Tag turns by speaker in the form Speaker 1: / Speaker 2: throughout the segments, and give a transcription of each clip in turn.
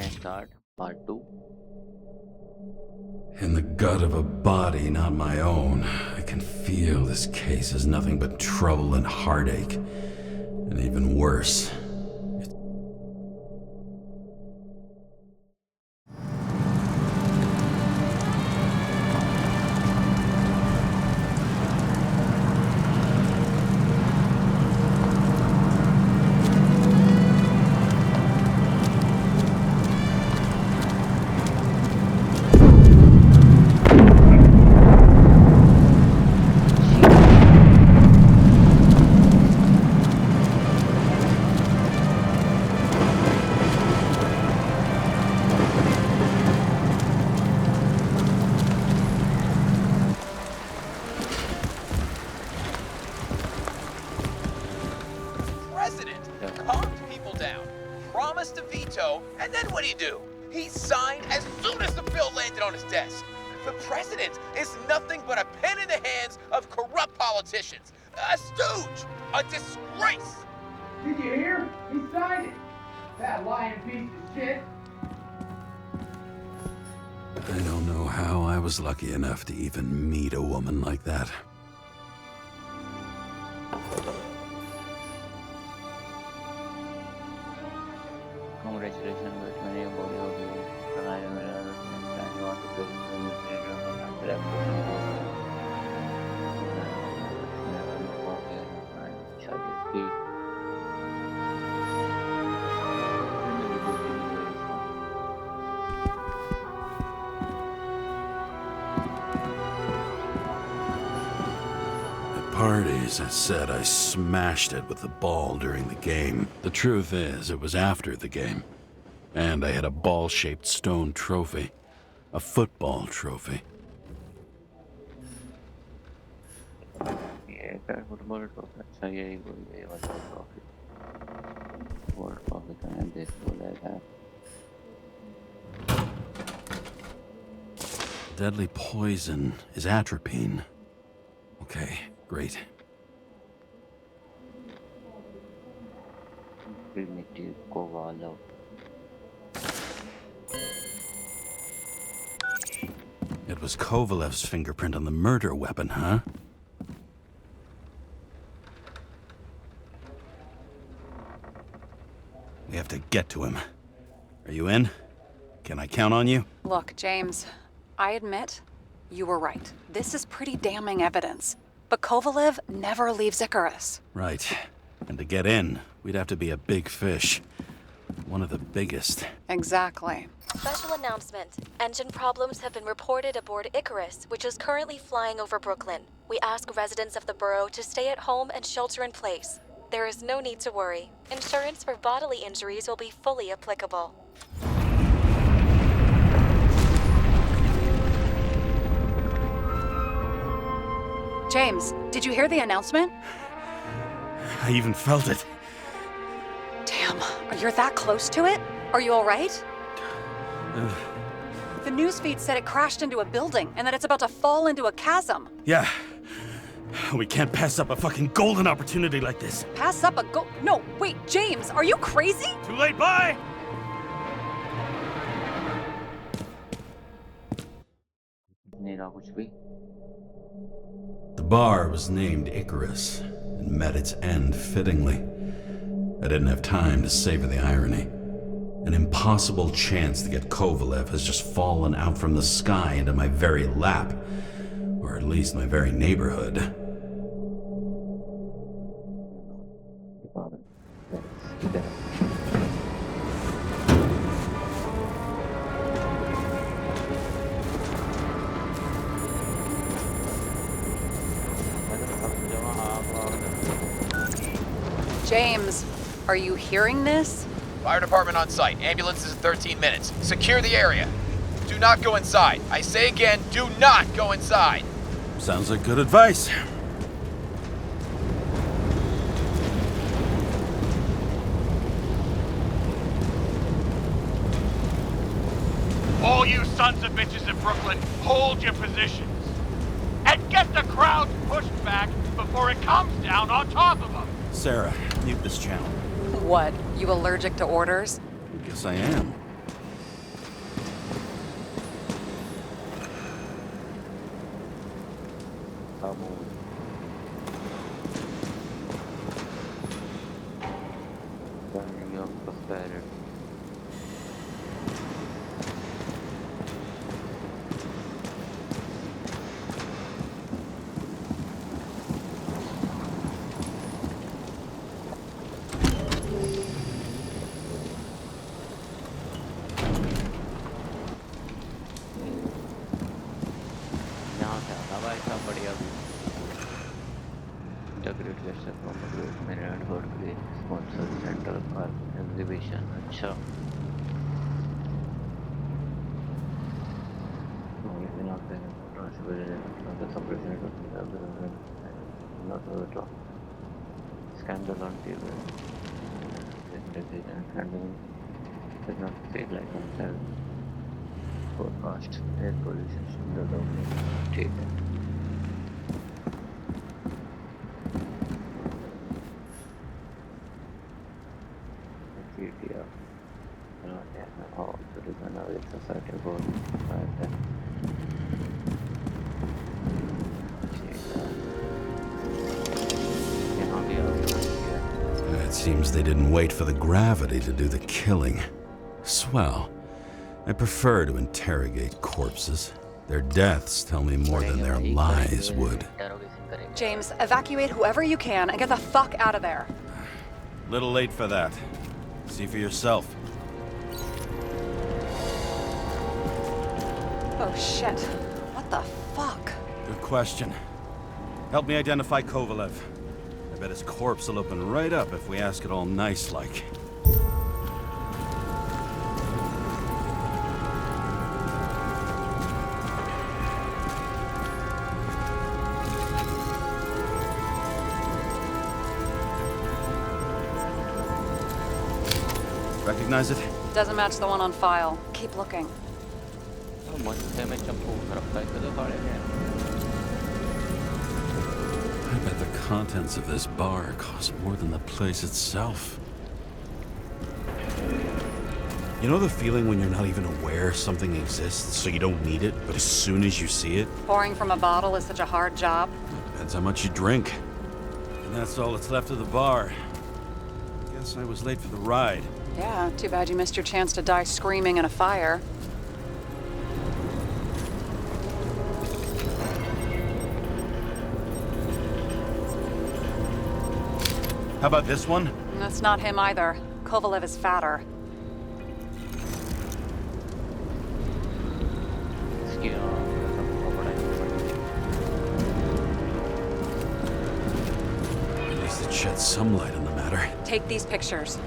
Speaker 1: start part 2.
Speaker 2: In the gut of a body not my own, I can feel this case is nothing but trouble and heartache. And even worse,
Speaker 3: President calmed people down, promised a veto, and then what'd he do? He signed as soon as the bill landed on his desk. The president is nothing but a pen in the hands of corrupt politicians. A stooge! A disgrace!
Speaker 4: Did you hear? He signed it. That lying piece of shit.
Speaker 2: I don't know how I was lucky enough to even meet a woman like that.
Speaker 1: Congratulations, but many of body of you tonight and you want to build
Speaker 2: At parties, I said I smashed it with the ball during the game. The truth is, it was after the game. And I had a ball-shaped stone trophy. A football trophy.
Speaker 1: football trophy अच्छा यही बोल वाला trophy world trophy का नाम देख बोला था
Speaker 2: Deadly poison is atropine. Okay, great.
Speaker 1: primitive kovala
Speaker 2: It was Kovalev's fingerprint on the murder weapon, huh? We have to get to him. Are you in? Can I count on you?
Speaker 5: Look, James, I admit, you were right. This is pretty damning evidence. But Kovalev never leaves Icarus.
Speaker 2: Right. And to get in, we'd have to be a big fish. One of the biggest.
Speaker 5: Exactly.
Speaker 6: Special announcement. Engine problems have been reported aboard Icarus, which is currently flying over Brooklyn. We ask residents of the borough to stay at home and shelter in place. There is no need to worry. Insurance for bodily injuries will be fully applicable.
Speaker 5: James, did you hear the announcement?
Speaker 2: I even felt it.
Speaker 5: Damn, you're that close to it? Are you all right? The newsfeed said it crashed into a building and that it's about to fall into a chasm.
Speaker 2: Yeah. We can't pass up a fucking golden opportunity like this.
Speaker 5: Pass up a No, wait, James, are you crazy?
Speaker 2: Too late, bye!
Speaker 1: नहीं रहा कुछ भी
Speaker 2: The bar was named Icarus and met its end fittingly. I didn't have time to savor the irony. An impossible chance to get Kovalev has just fallen out from the sky into my very lap. Or at least my very neighborhood.
Speaker 5: James, are you hearing this?
Speaker 3: Fire department on site. Ambulances in 13 minutes. Secure the area. Do not go inside. I say again, do not go inside.
Speaker 2: Sounds like good advice.
Speaker 7: All you sons of bitches in Brooklyn, hold your positions. And get the crowd pushed back before it comes down on top of them.
Speaker 2: Sarah, mute this channel.
Speaker 5: What, you allergic to orders?
Speaker 2: Guess I am.
Speaker 1: moon. Journey of prosperity. यहाँ से आना भाई साहब बढ़िया भी integrate gesture from the great Maryland Herd Green sponsors Central Park exhibition. अच्छा even after the suppression of the scandal on TV handling does not feel like themselves forecast air pollution the ठीक है GTR oh so it is another society goal right then यहाँ भी आ गया
Speaker 2: It seems they didn't wait for the gravity to do the killing. Swell. I prefer to interrogate corpses. Their deaths tell me more than their lies would.
Speaker 5: James, evacuate whoever you can and get the fuck out of there.
Speaker 2: Little late for that. See for yourself.
Speaker 5: Oh shit. What the fuck?
Speaker 2: Good question. Help me identify Kovalev. I bet his corpse will open right up if we ask it all nice-like. Recognize it?
Speaker 5: Doesn't match the one on file. Keep looking.
Speaker 1: मुझसे में चप्पू रखता है तो साड़े में
Speaker 2: I bet the contents of this bar cost more than the place itself. You know the feeling when you're not even aware something exists, so you don't need it, but as soon as you see it?
Speaker 5: Pouring from a bottle is such a hard job.
Speaker 2: Depends how much you drink. And that's all that's left of the bar. Guess I was late for the ride.
Speaker 5: Yeah, too bad you missed your chance to die screaming in a fire.
Speaker 2: How about this one?
Speaker 5: That's not him either. Kovalev is fatter.
Speaker 2: At least it sheds some light on the matter.
Speaker 5: Take these pictures.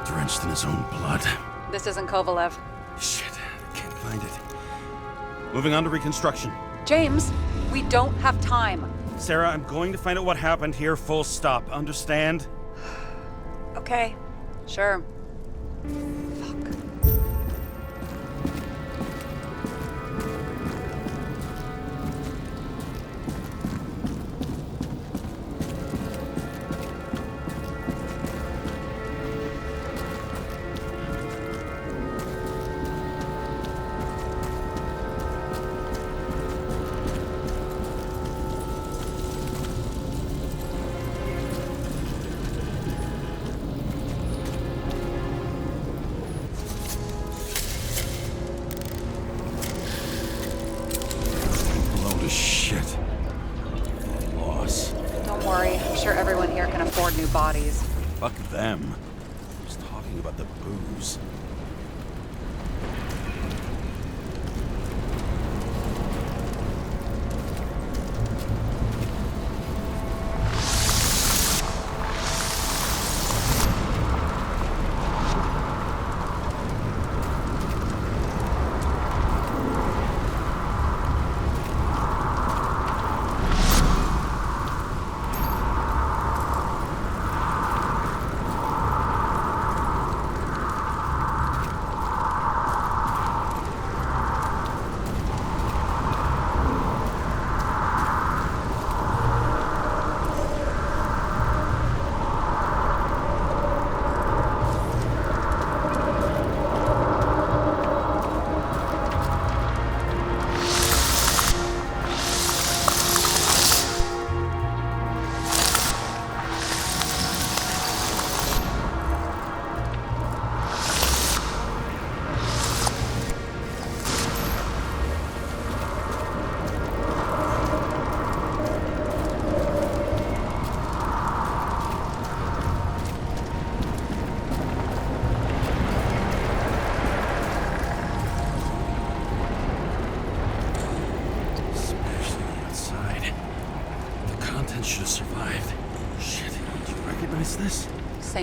Speaker 2: Drenched in his own blood.
Speaker 5: This isn't Kovalev.
Speaker 2: Shit, I can't find it. Moving on to reconstruction.
Speaker 5: James, we don't have time.
Speaker 2: Sarah, I'm going to find out what happened here, full stop. Understand?
Speaker 5: Okay, sure.
Speaker 2: Load of shit. A loss.
Speaker 5: Don't worry, I'm sure everyone here can afford new bodies.
Speaker 2: Fuck them. I was talking about the booze.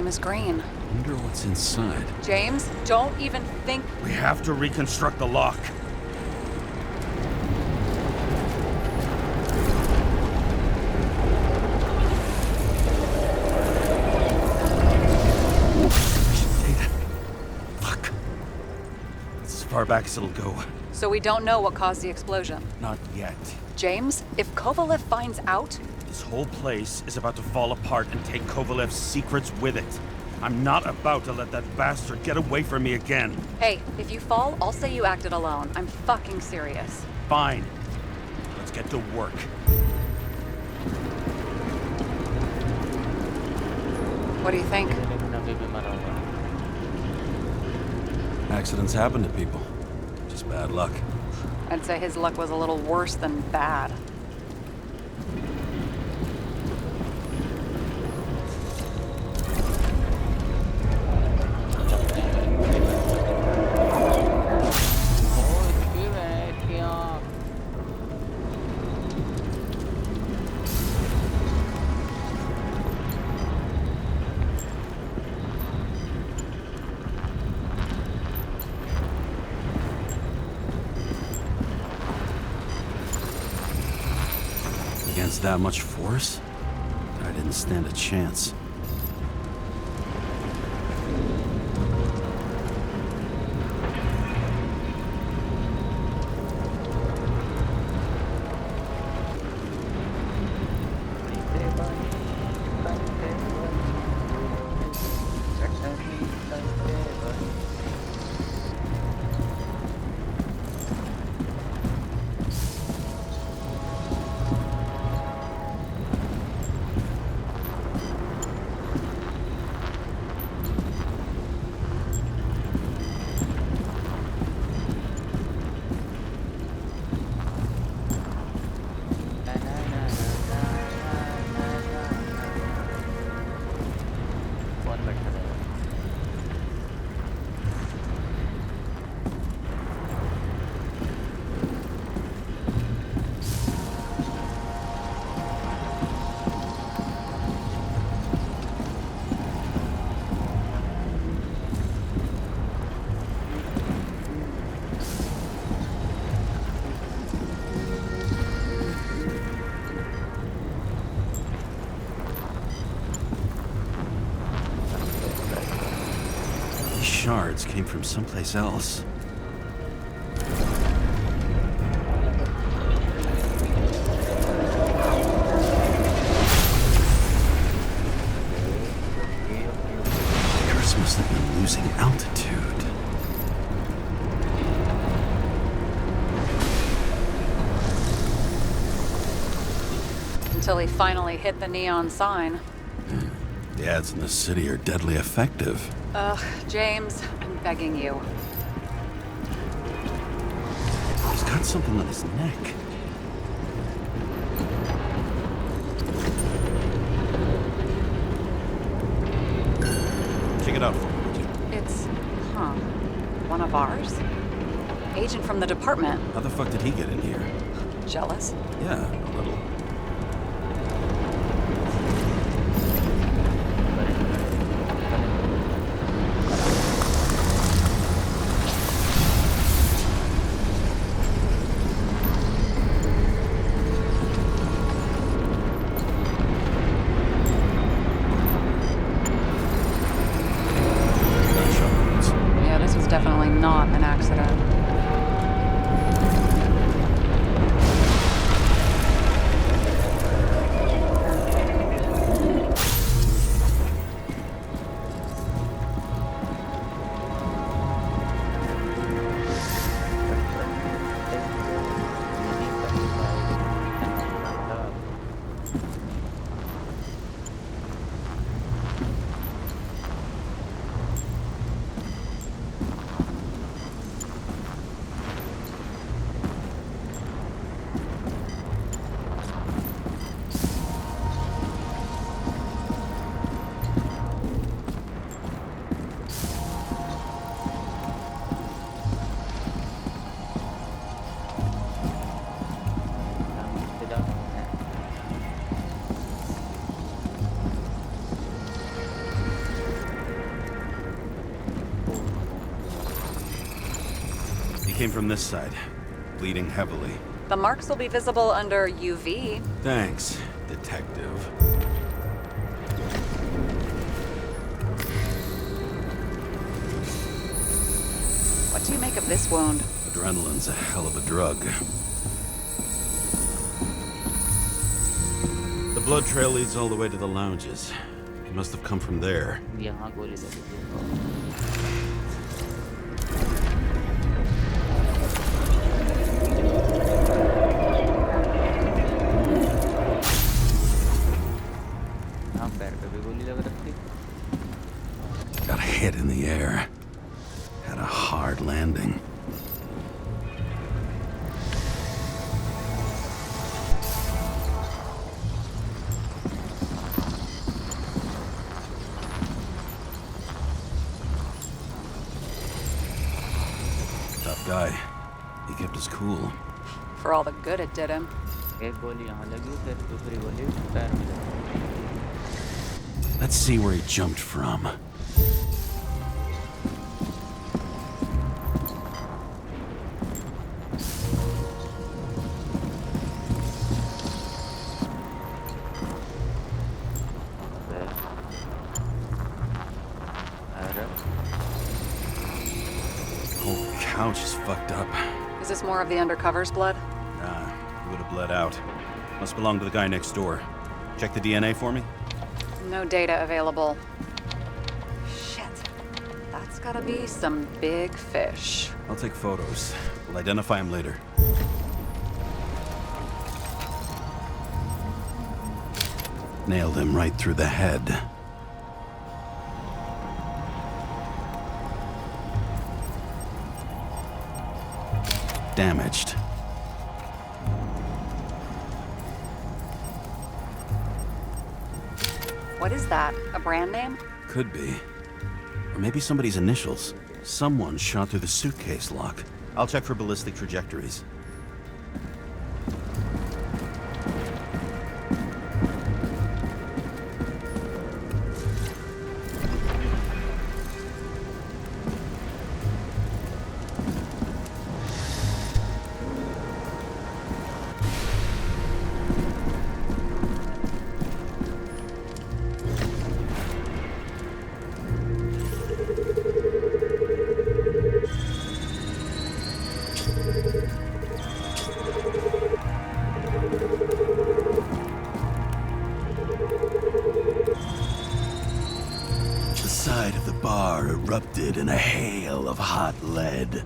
Speaker 5: same as green.
Speaker 2: Wonder what's inside.
Speaker 5: James, don't even think.
Speaker 8: We have to reconstruct the lock. Data. Fuck. It's as far back as it'll go.
Speaker 5: So we don't know what caused the explosion.
Speaker 8: Not yet.
Speaker 5: James, if Kovalev finds out,
Speaker 8: This whole place is about to fall apart and take Kovalev's secrets with it. I'm not about to let that bastard get away from me again.
Speaker 5: hey, if you fall, I'll say you acted alone. I'm fucking serious.
Speaker 8: Fine. Let's get to work.
Speaker 5: What do you think?
Speaker 2: Accidents happen to people. Just bad luck.
Speaker 5: I'd say his luck was a little worse than bad.
Speaker 2: Against that much force? I didn't stand a chance. These shards came from someplace else. Icarus must have been losing altitude.
Speaker 5: Until he finally hit the neon sign.
Speaker 2: The ads in the city are deadly effective.
Speaker 5: Ugh, James, I'm begging you.
Speaker 2: He's got something on his neck. Check it out for me, would you?
Speaker 5: It's, one of ours? Agent from the department.
Speaker 2: How the fuck did he get in here?
Speaker 5: Jealous?
Speaker 2: Yeah, a little.
Speaker 5: Yeah, this was definitely not an accident.
Speaker 8: He came from this side, bleeding heavily.
Speaker 5: The marks will be visible under UV.
Speaker 8: Thanks, Detective.
Speaker 5: What do you make of this wound?
Speaker 2: Adrenaline's a hell of a drug.
Speaker 8: The blood trail leads all the way to the lounges. He must have come from there.
Speaker 1: यहाँ गोली लगी थी। यहाँ पैर पे भी गोली लग रखी।
Speaker 2: Got hit in the air. Had a hard landing. Tough guy. He kept his cool.
Speaker 5: For all the good it did him.
Speaker 1: एक गोली यहाँ लगी, फिर दूसरी गोली पैर में लगी।
Speaker 2: Let's see where he jumped from. Whole couch is fucked up.
Speaker 5: Is this more of the undercover's blood?
Speaker 8: Nah, he would have bled out. Must belong to the guy next door. Check the DNA for me?
Speaker 5: No data available. Shit. That's gotta be some big fish.
Speaker 8: I'll take photos. We'll identify him later.
Speaker 2: Nailed him right through the head. Damaged.
Speaker 5: What is that? A brand name?
Speaker 2: Could be. Or maybe somebody's initials. Someone shot through the suitcase lock.
Speaker 8: I'll check for ballistic trajectories.
Speaker 2: The side of the bar erupted in a hail of hot lead.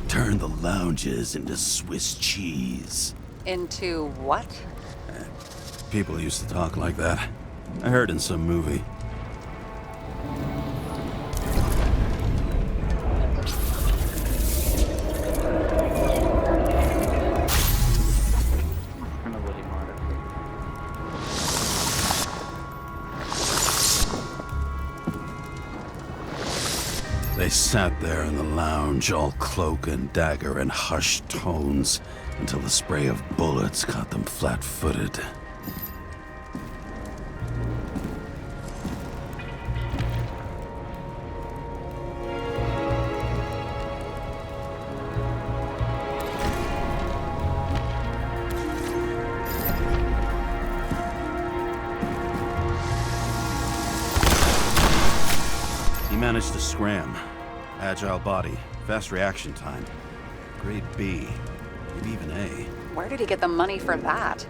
Speaker 2: Turned the lounges into Swiss cheese.
Speaker 5: Into what?
Speaker 2: People used to talk like that. I heard in some movie.
Speaker 1: मैं गोली मार रखी।
Speaker 2: They sat there in the lounge, all cloak and dagger and hushed tones, until the spray of bullets caught them flat-footed.
Speaker 8: He managed to scram. Agile body, fast reaction time. Grade B, maybe even A.
Speaker 5: Where did he get the money for that?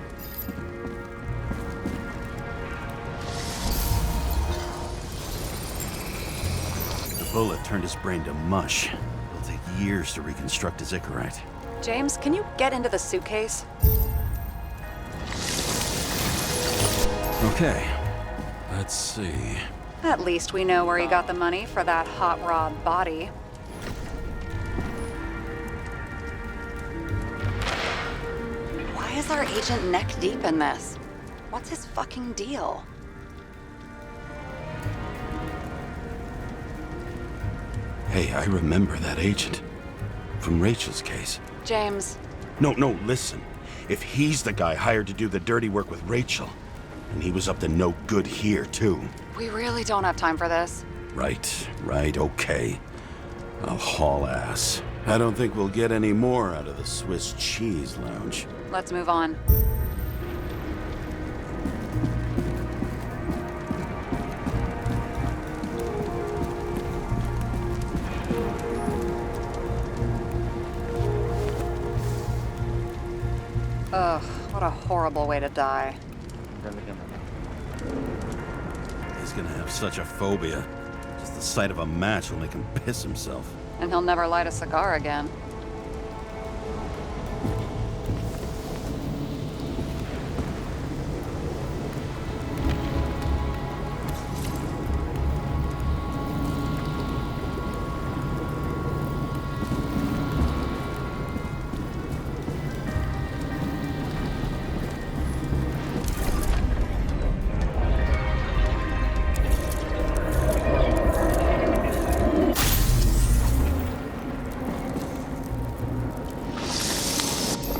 Speaker 8: The bullet turned his brain to mush. It'll take years to reconstruct his Icarite.
Speaker 5: James, can you get into the suitcase?
Speaker 2: Okay, let's see.
Speaker 5: At least we know where he got the money for that hot rod body. Why is our agent neck deep in this? What's his fucking deal?
Speaker 2: Hey, I remember that agent. From Rachel's case.
Speaker 5: James,
Speaker 8: No, listen. If he's the guy hired to do the dirty work with Rachel, and he was up to no good here, too.
Speaker 5: we really don't have time for this.
Speaker 2: Right, okay. I'll haul ass.
Speaker 8: I don't think we'll get any more out of the Swiss Cheese Lounge.
Speaker 5: Let's move on. Ugh, what a horrible way to die.
Speaker 1: Kita lagi mana?
Speaker 8: He's gonna have such a phobia. Just the sight of a match will make him piss himself.
Speaker 5: And he'll never light a cigar again.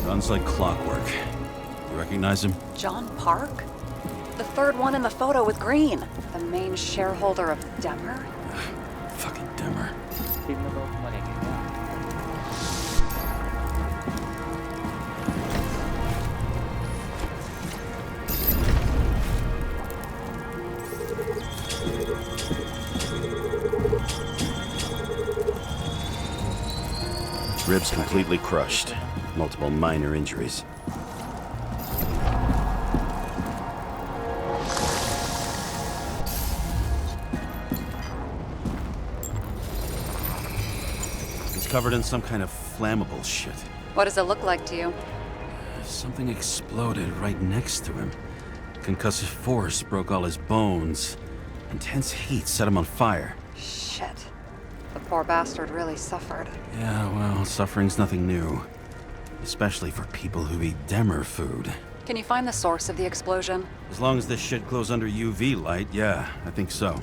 Speaker 8: Runs like clockwork. You recognize him?
Speaker 5: John Park? The third one in the photo with Green. The main shareholder of Demmer?
Speaker 8: Fucking Demmer.
Speaker 1: Team na daw kumaligaya.
Speaker 8: Ribs completely crushed. Multiple minor injuries. He's covered in some kind of flammable shit.
Speaker 5: What does it look like to you?
Speaker 8: Something exploded right next to him. Concussive force broke all his bones. Intense heat set him on fire.
Speaker 5: Shit. The poor bastard really suffered.
Speaker 8: Yeah, well, suffering's nothing new. Especially for people who eat Demmer food.
Speaker 5: Can you find the source of the explosion?
Speaker 8: As long as this shit glows under UV light, yeah, I think so.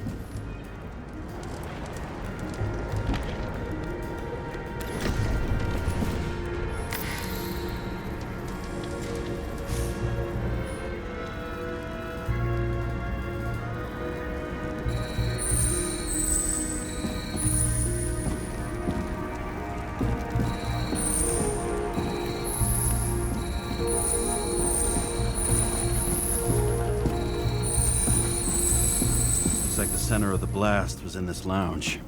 Speaker 8: Looks like the center of the blast was in this lounge.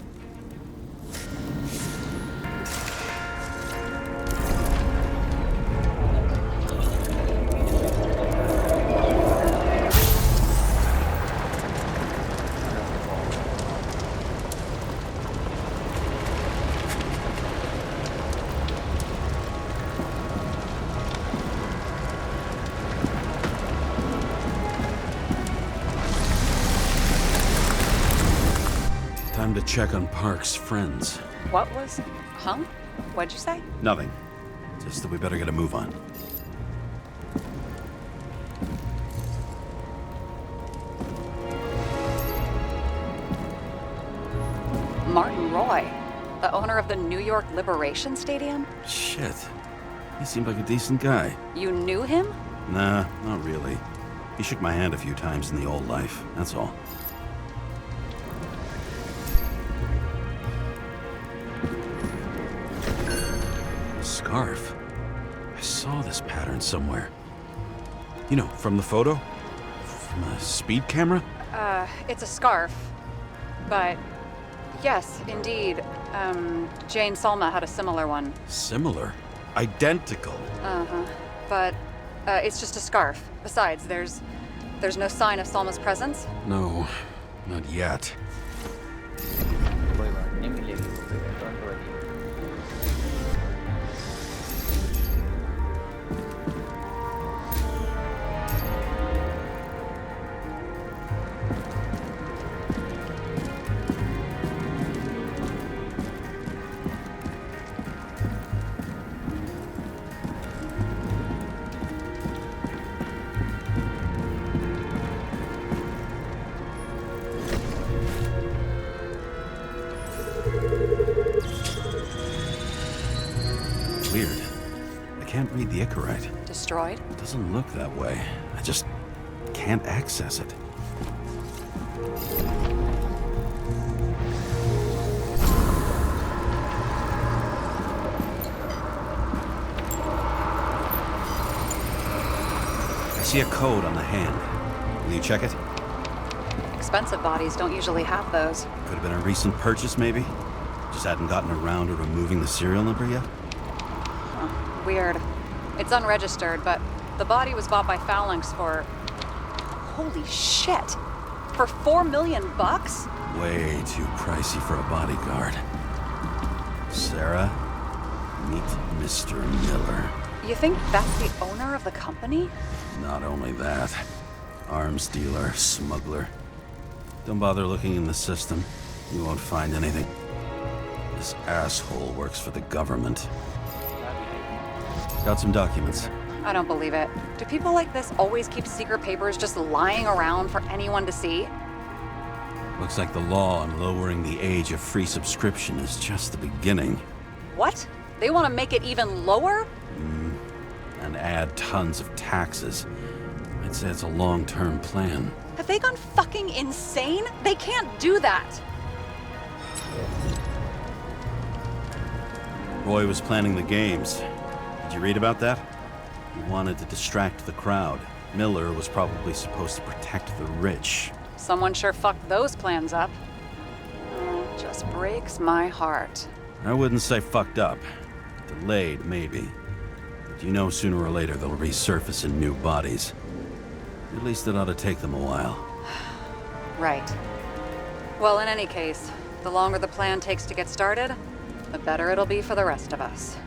Speaker 8: Time to check on Park's friends.
Speaker 5: What was... Huh? What'd you say?
Speaker 8: Nothing. Just that we better get a move on.
Speaker 5: Martin Roy, the owner of the New York Liberation Stadium?
Speaker 8: Shit. He seemed like a decent guy.
Speaker 5: You knew him?
Speaker 8: Nah, not really. He shook my hand a few times in the old life, that's all. Scarf. I saw this pattern somewhere. You know, from the photo? From a speed camera?
Speaker 5: It's a scarf. But, yes, indeed. Jane Salma had a similar one.
Speaker 8: Similar? Identical?
Speaker 5: Uh-huh. But, it's just a scarf. Besides, there's no sign of Salma's presence.
Speaker 8: No, not yet.
Speaker 1: Boy, ini milih gitu ya, contoh lagi.
Speaker 8: Weird. I can't read the Icarite.
Speaker 5: Destroyed?
Speaker 8: It doesn't look that way. I just can't access it. see a code on the hand. Will you check it?
Speaker 5: Expensive bodies don't usually have those.
Speaker 8: Could have been a recent purchase, maybe? Just hadn't gotten around to removing the serial number yet?
Speaker 5: Weird. It's unregistered, but the body was bought by Phalanx for... Holy shit! For $4 million bucks?
Speaker 8: Way too pricey for a bodyguard. Sarah, meet Mr. Miller.
Speaker 5: You think that's the owner of the company?
Speaker 8: Not only that, arms dealer, smuggler. Don't bother looking in the system. You won't find anything. This asshole works for the government. Got some documents.
Speaker 5: I don't believe it. Do people like this always keep secret papers just lying around for anyone to see?
Speaker 8: Looks like the law on lowering the age of free subscription is just the beginning.
Speaker 5: What? They want to make it even lower?
Speaker 8: And add tons of taxes. I'd say it's a long-term plan.
Speaker 5: Have they gone fucking insane? They can't do that!
Speaker 8: Roy was planning the games. Did you read about that? He wanted to distract the crowd. Miller was probably supposed to protect the rich.
Speaker 5: Someone sure fucked those plans up. Just breaks my heart.
Speaker 8: I wouldn't say fucked up. Delayed, maybe. But you know sooner or later they'll resurface in new bodies. At least it ought to take them a while.
Speaker 5: Right. Well, in any case, the longer the plan takes to get started, the better it'll be for the rest of us.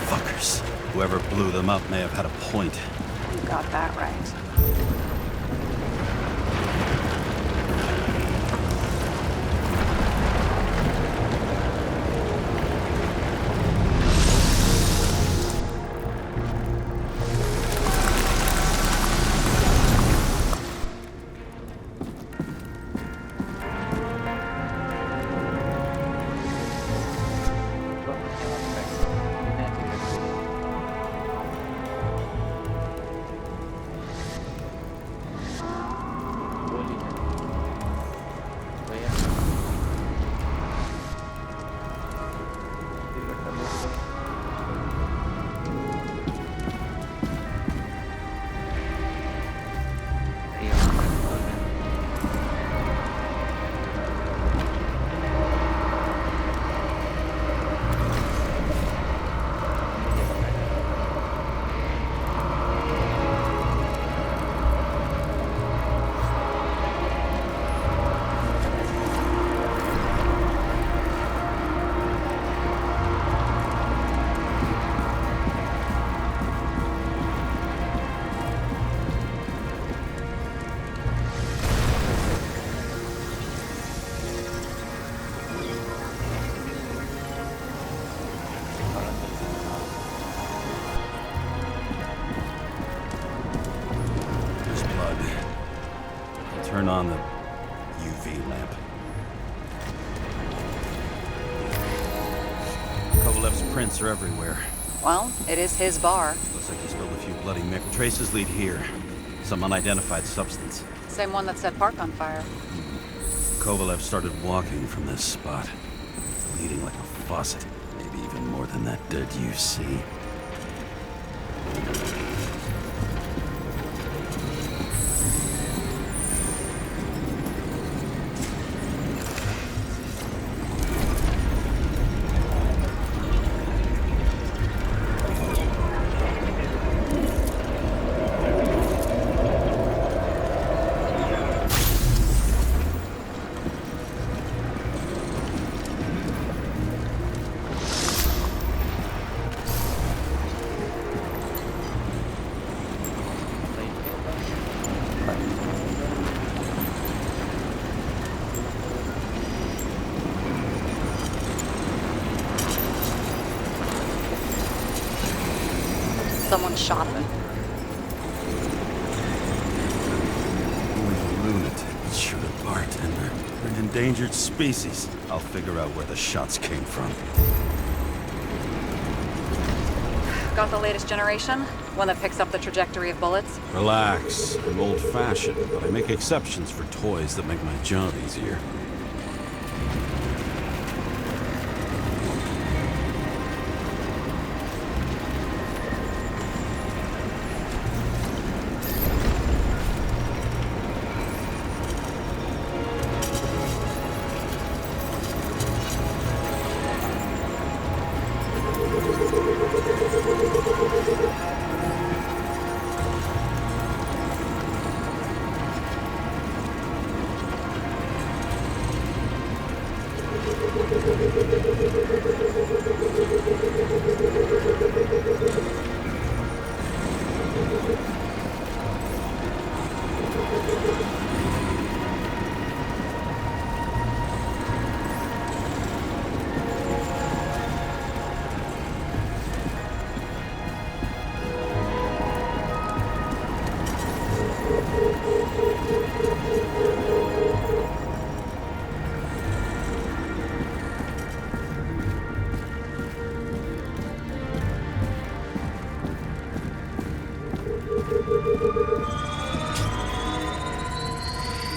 Speaker 8: Fuckers. Whoever blew them up may have had a point.
Speaker 5: You got that right.
Speaker 8: Turn on the UV lamp. Kovalev's prints are everywhere.
Speaker 5: Well, it is his bar.
Speaker 8: Looks like he spilled a few bloody mix. Traces lead here. Some unidentified substance.
Speaker 5: Same one that set Park on fire.
Speaker 8: Kovalev started walking from this spot. Bleeding like a faucet. Maybe even more than that dead you see.
Speaker 5: Someone shot him.
Speaker 8: Only a lunatic shoot a bartender. They're an endangered species. I'll figure out where the shots came from.
Speaker 5: Got the latest generation? One that picks up the trajectory of bullets?
Speaker 8: Relax. I'm old-fashioned, but I make exceptions for toys that make my job easier.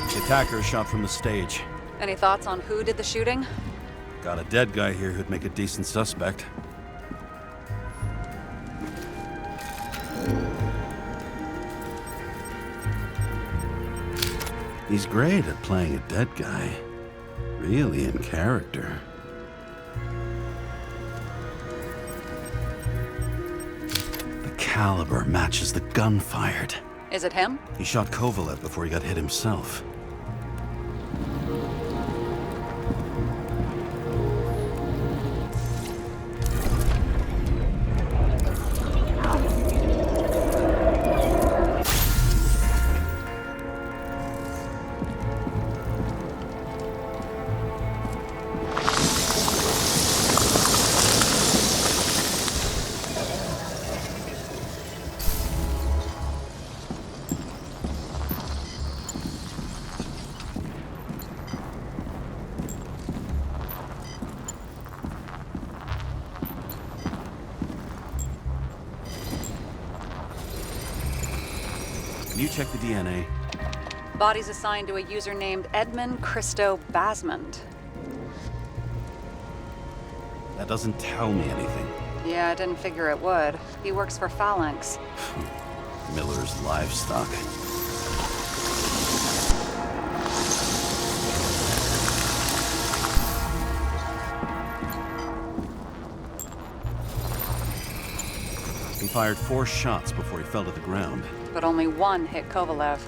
Speaker 8: The attacker shot from the stage.
Speaker 5: Any thoughts on who did the shooting?
Speaker 8: Got a dead guy here who'd make a decent suspect. He's great at playing a dead guy. Really in character. The caliber matches the gun fired.
Speaker 5: Is it him?
Speaker 8: He shot Kovalev before he got hit himself. Can you check the DNA?
Speaker 5: Body's assigned to a user named Edmund Christo Basmond.
Speaker 8: That doesn't tell me anything.
Speaker 5: Yeah, I didn't figure it would. He works for Phalanx.
Speaker 8: Miller's livestock. He fired 4 shots before he fell to the ground.
Speaker 5: But only one hit Kovalev.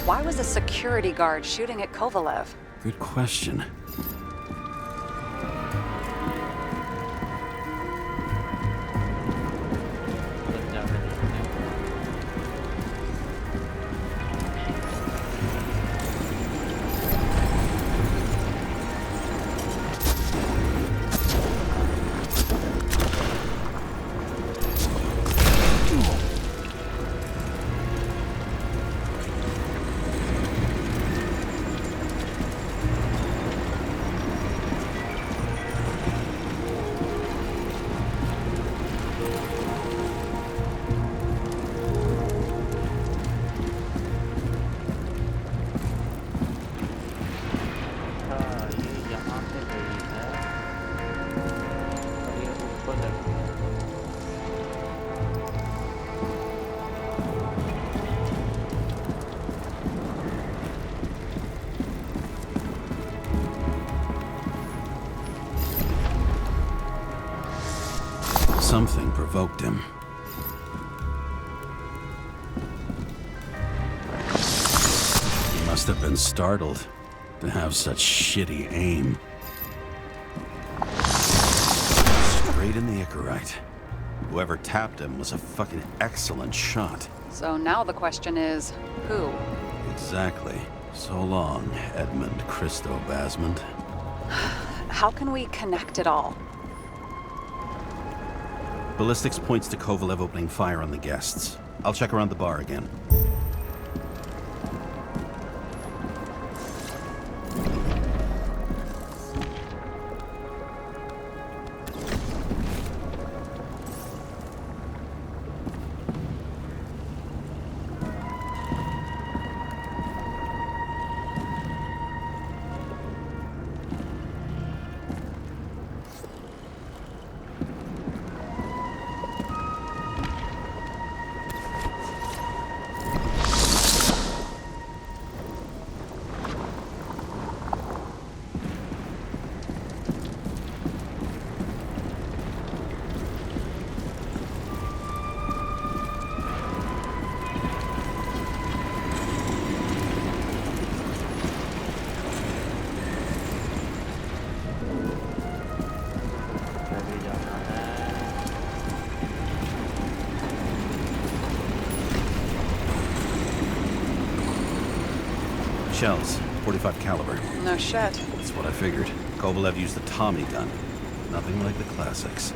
Speaker 5: Why was a security guard shooting at Kovalev?
Speaker 8: Good question. Something provoked him. He must have been startled to have such shitty aim. Straight in the Icarite. Whoever tapped him was a fucking excellent shot.
Speaker 5: So now the question is, who?
Speaker 8: Exactly. So long, Edmund Christo Basmond.
Speaker 5: How can we connect it all?
Speaker 8: Ballistics points to Kovalev opening fire on the guests. I'll check around the bar again.
Speaker 1: अभी जाना है।
Speaker 8: Shells, 45 caliber.
Speaker 5: No shit.
Speaker 8: That's what I figured. Kovalev used the Tommy gun. Nothing like the classics.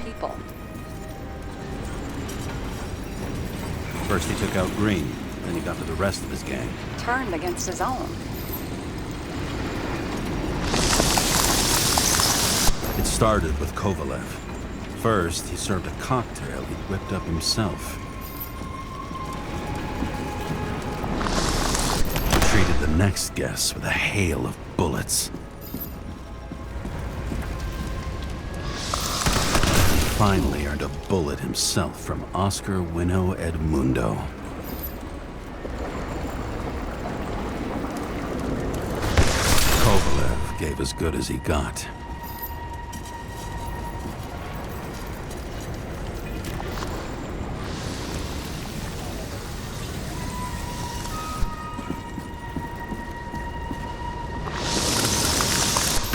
Speaker 5: People.
Speaker 8: First he took out Green, then he got to the rest of his gang.
Speaker 5: Turned against his own.
Speaker 8: It started with Kovalev. First, he served a cocktail he'd whipped up himself. He treated the next guest with a hail of bullets. Finally earned a bullet himself from Oscar Winnow Edmundo. Kovalev gave as good as he got.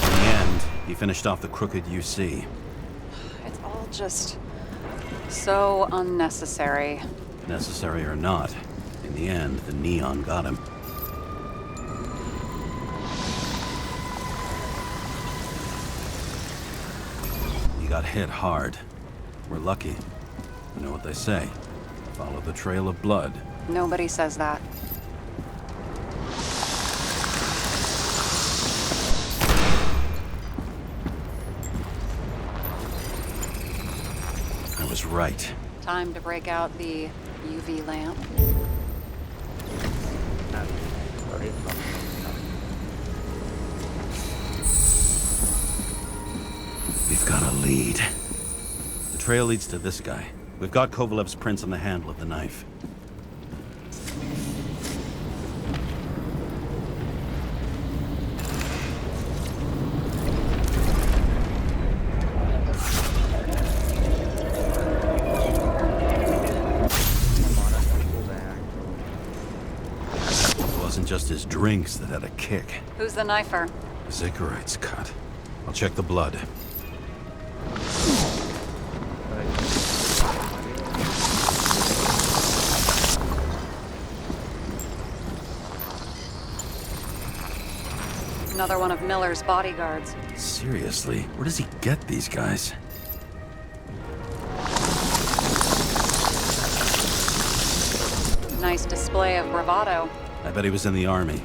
Speaker 8: In the end, he finished off the crooked UC.
Speaker 5: It's all just so unnecessary.
Speaker 8: Necessary or not, in the end, the neon got him. He got hit hard. We're lucky. You know what they say. Follow the trail of blood.
Speaker 5: Nobody says that.
Speaker 8: I was right.
Speaker 5: Time to break out the UV lamp.
Speaker 8: We've got a lead. The trail leads to this guy. We've got Kovalev's prints on the handle of the knife. It wasn't just his drinks that had a kick.
Speaker 5: Who's the knifer?
Speaker 8: Zicharites cut. I'll check the blood.
Speaker 5: Another one of Miller's bodyguards.
Speaker 8: Seriously, where does he get these guys?
Speaker 5: Nice display of bravado.
Speaker 8: I bet he was in the army.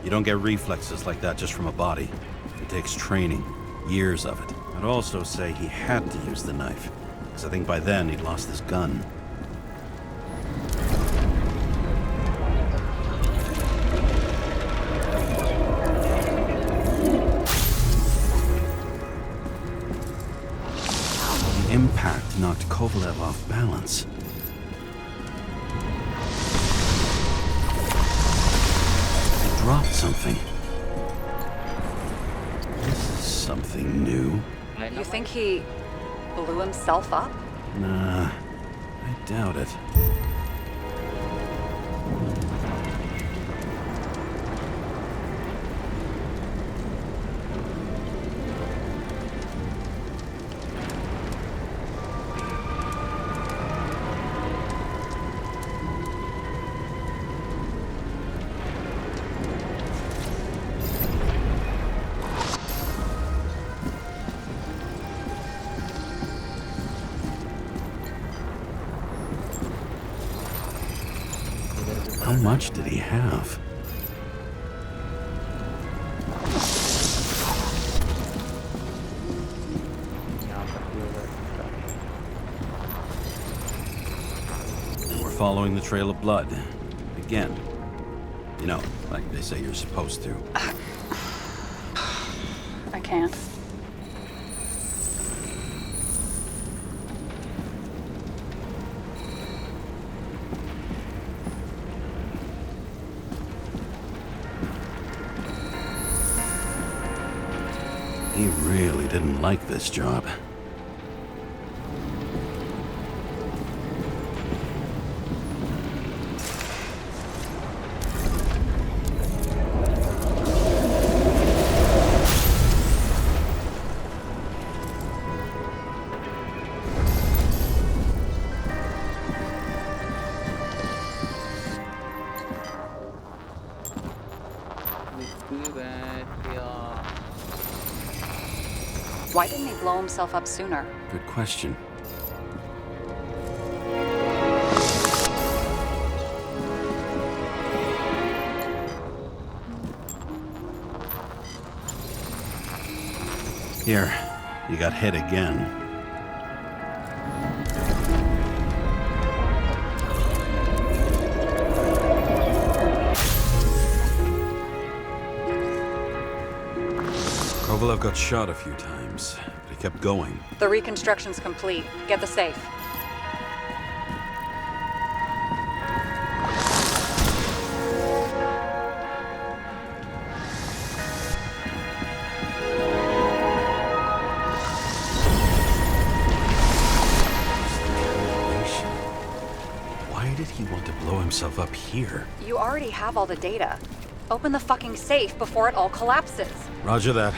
Speaker 8: You don't get reflexes like that just from a body. It takes training. Years of it. I I'd also say he had to use the knife, because I think by then he'd lost his gun. The impact knocked Kovalev off balance. He dropped something. This is something new.
Speaker 5: You think he blew himself up?
Speaker 8: Nah, I doubt it. How much did he have?
Speaker 1: यहाँ पर भी होगा इसका।
Speaker 8: And we're following the trail of blood. Again. You know, like they say you're supposed to.
Speaker 5: I can't.
Speaker 8: He really didn't like this job.
Speaker 5: Why didn't he blow himself up sooner?
Speaker 8: Good question. Here, you got hit again. Kovalev got shot a few times, but he kept going.
Speaker 5: The reconstruction's complete. Get the safe.
Speaker 8: Why did he want to blow himself up here?
Speaker 5: You already have all the data. Open the fucking safe before it all collapses.
Speaker 8: Roger that.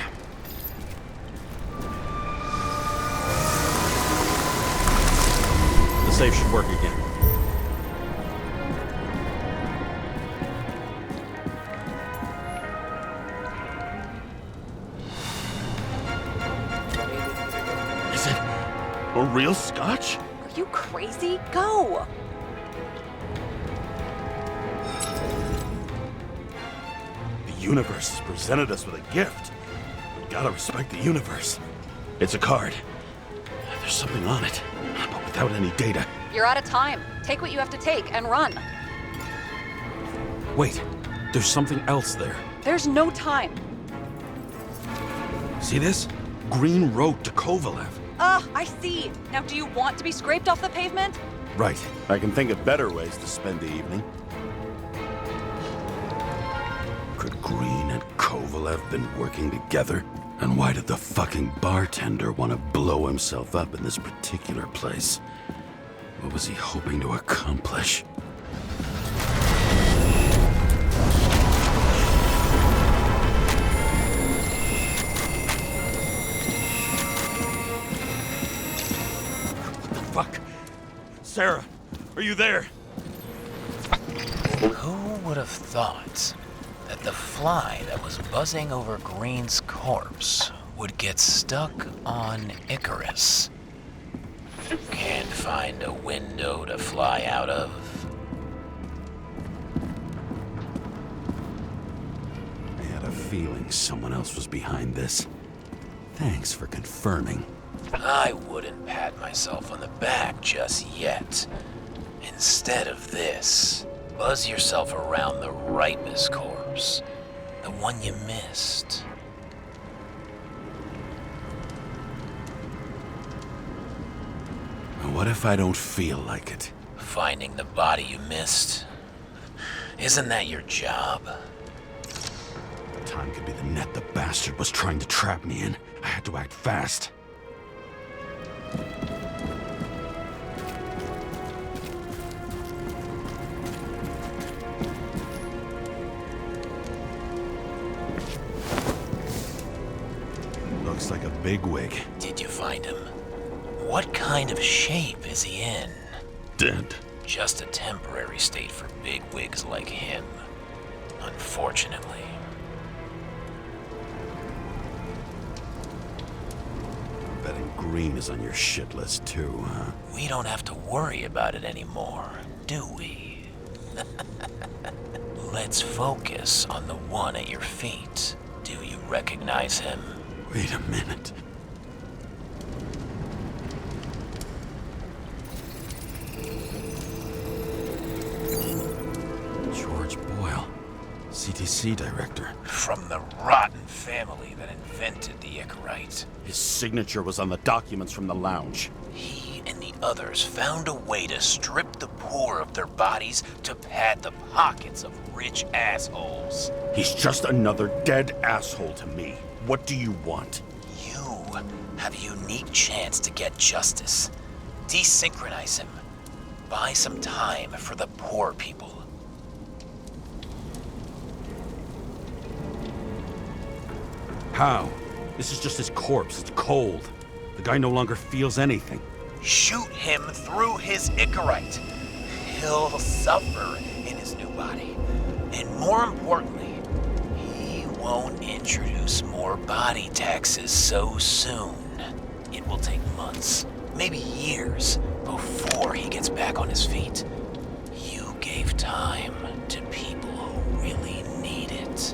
Speaker 8: The safe should work again.
Speaker 9: Is it a real scotch?
Speaker 5: Are you crazy? Go!
Speaker 9: The universe has presented us with a gift. We gotta respect the universe. It's a card. There's something on it, but without any data.
Speaker 5: You're out of time. Take what you have to take and run.
Speaker 8: Wait, there's something else there.
Speaker 5: There's no time.
Speaker 8: See this? Green Road to Kovalev.
Speaker 5: I see. Now do you want to be scraped off the pavement?
Speaker 9: Right. I can think of better ways to spend the evening.
Speaker 8: Could Green and Kovalev been working together? And why did the fucking bartender want to blow himself up in this particular place? What was he hoping to accomplish?
Speaker 9: What the fuck? Sarah, are you there?
Speaker 3: Who would have thought that the fly that was buzzing over Green's corpse would get stuck on Icarus? Can't find a window to fly out of.
Speaker 8: I had a feeling someone else was behind this.
Speaker 2: Thanks for confirming.
Speaker 3: I wouldn't pat myself on the back just yet. Instead of this, buzz yourself around the Ripus corpse. The one you missed.
Speaker 2: What if I don't feel like it?
Speaker 3: Finding the body you missed? Isn't that your job?
Speaker 2: Time could be the net the bastard was trying to trap me in. I had to act fast. Looks like a bigwig.
Speaker 3: Did you find him? What kind of shape is he in?
Speaker 2: Dead.
Speaker 3: Just a temporary state for bigwigs like him, unfortunately.
Speaker 2: Betting Green is on your shit list too, huh?
Speaker 3: We don't have to worry about it anymore, do we? Let's focus on the one at your feet. Do you recognize him?
Speaker 2: Wait a minute. George Boyle, CTC director.
Speaker 3: From the rotten family that invented the Icarite.
Speaker 9: His signature was on the documents from the lounge.
Speaker 3: He and the others found a way to strip the poor of their bodies to pad the pockets of rich assholes.
Speaker 9: He's just another dead asshole to me. What do you want?
Speaker 3: You have a unique chance to get justice. Desynchronize him. Buy some time for the poor people.
Speaker 9: How? This is just his corpse. It's cold. The guy no longer feels anything.
Speaker 3: Shoot him through his Icarite. He'll suffer in his new body. And more importantly, he won't introduce more body taxes so soon. It will take months, maybe years, before he gets back on his feet. You gave time to people who really need it.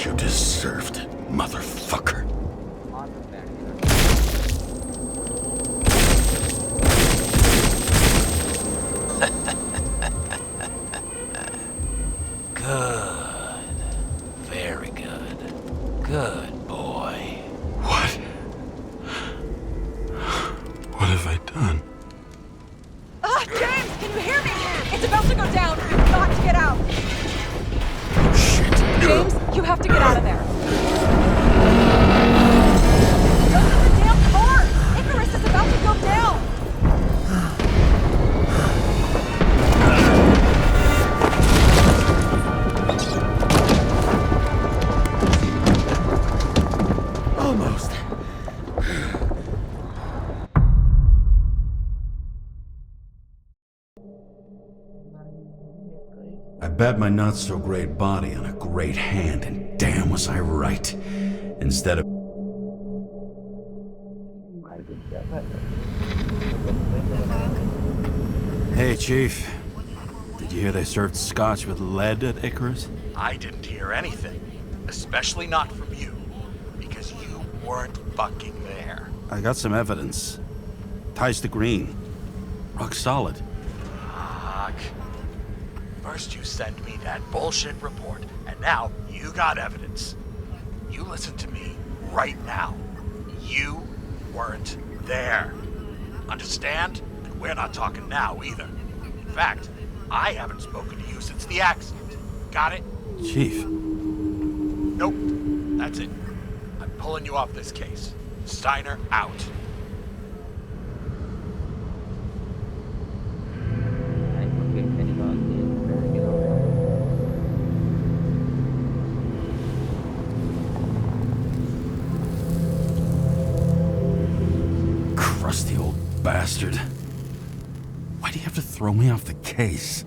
Speaker 9: You deserved it, motherfucker.
Speaker 3: Good. Very good. Good boy.
Speaker 2: What? What have I done?
Speaker 5: James, can you hear me? It's about to go down. You've got to get out.
Speaker 2: Shit.
Speaker 5: James, you have to get out of there. Go to the damn car! Icarus is about to go down!
Speaker 9: Almost.
Speaker 2: I bet my not-so-great body on a great hand, and damn was I right. Instead of... Hey, Chief. Did you hear they served scotch with lead at Icarus?
Speaker 7: I didn't hear anything. Especially not from you. Because you weren't fucking there.
Speaker 2: I got some evidence. Ties to Green. Rock solid.
Speaker 7: Fuck. First you send me that bullshit report, and now you got evidence. You listen to me right now. You weren't there. Understand? And we're not talking now either. In fact, I haven't spoken to you since the accident. Got it?
Speaker 2: Chief.
Speaker 7: Nope. That's it. I'm pulling you off this case. Steiner out.
Speaker 2: Crusty old bastard. Why do you have to throw me off the case?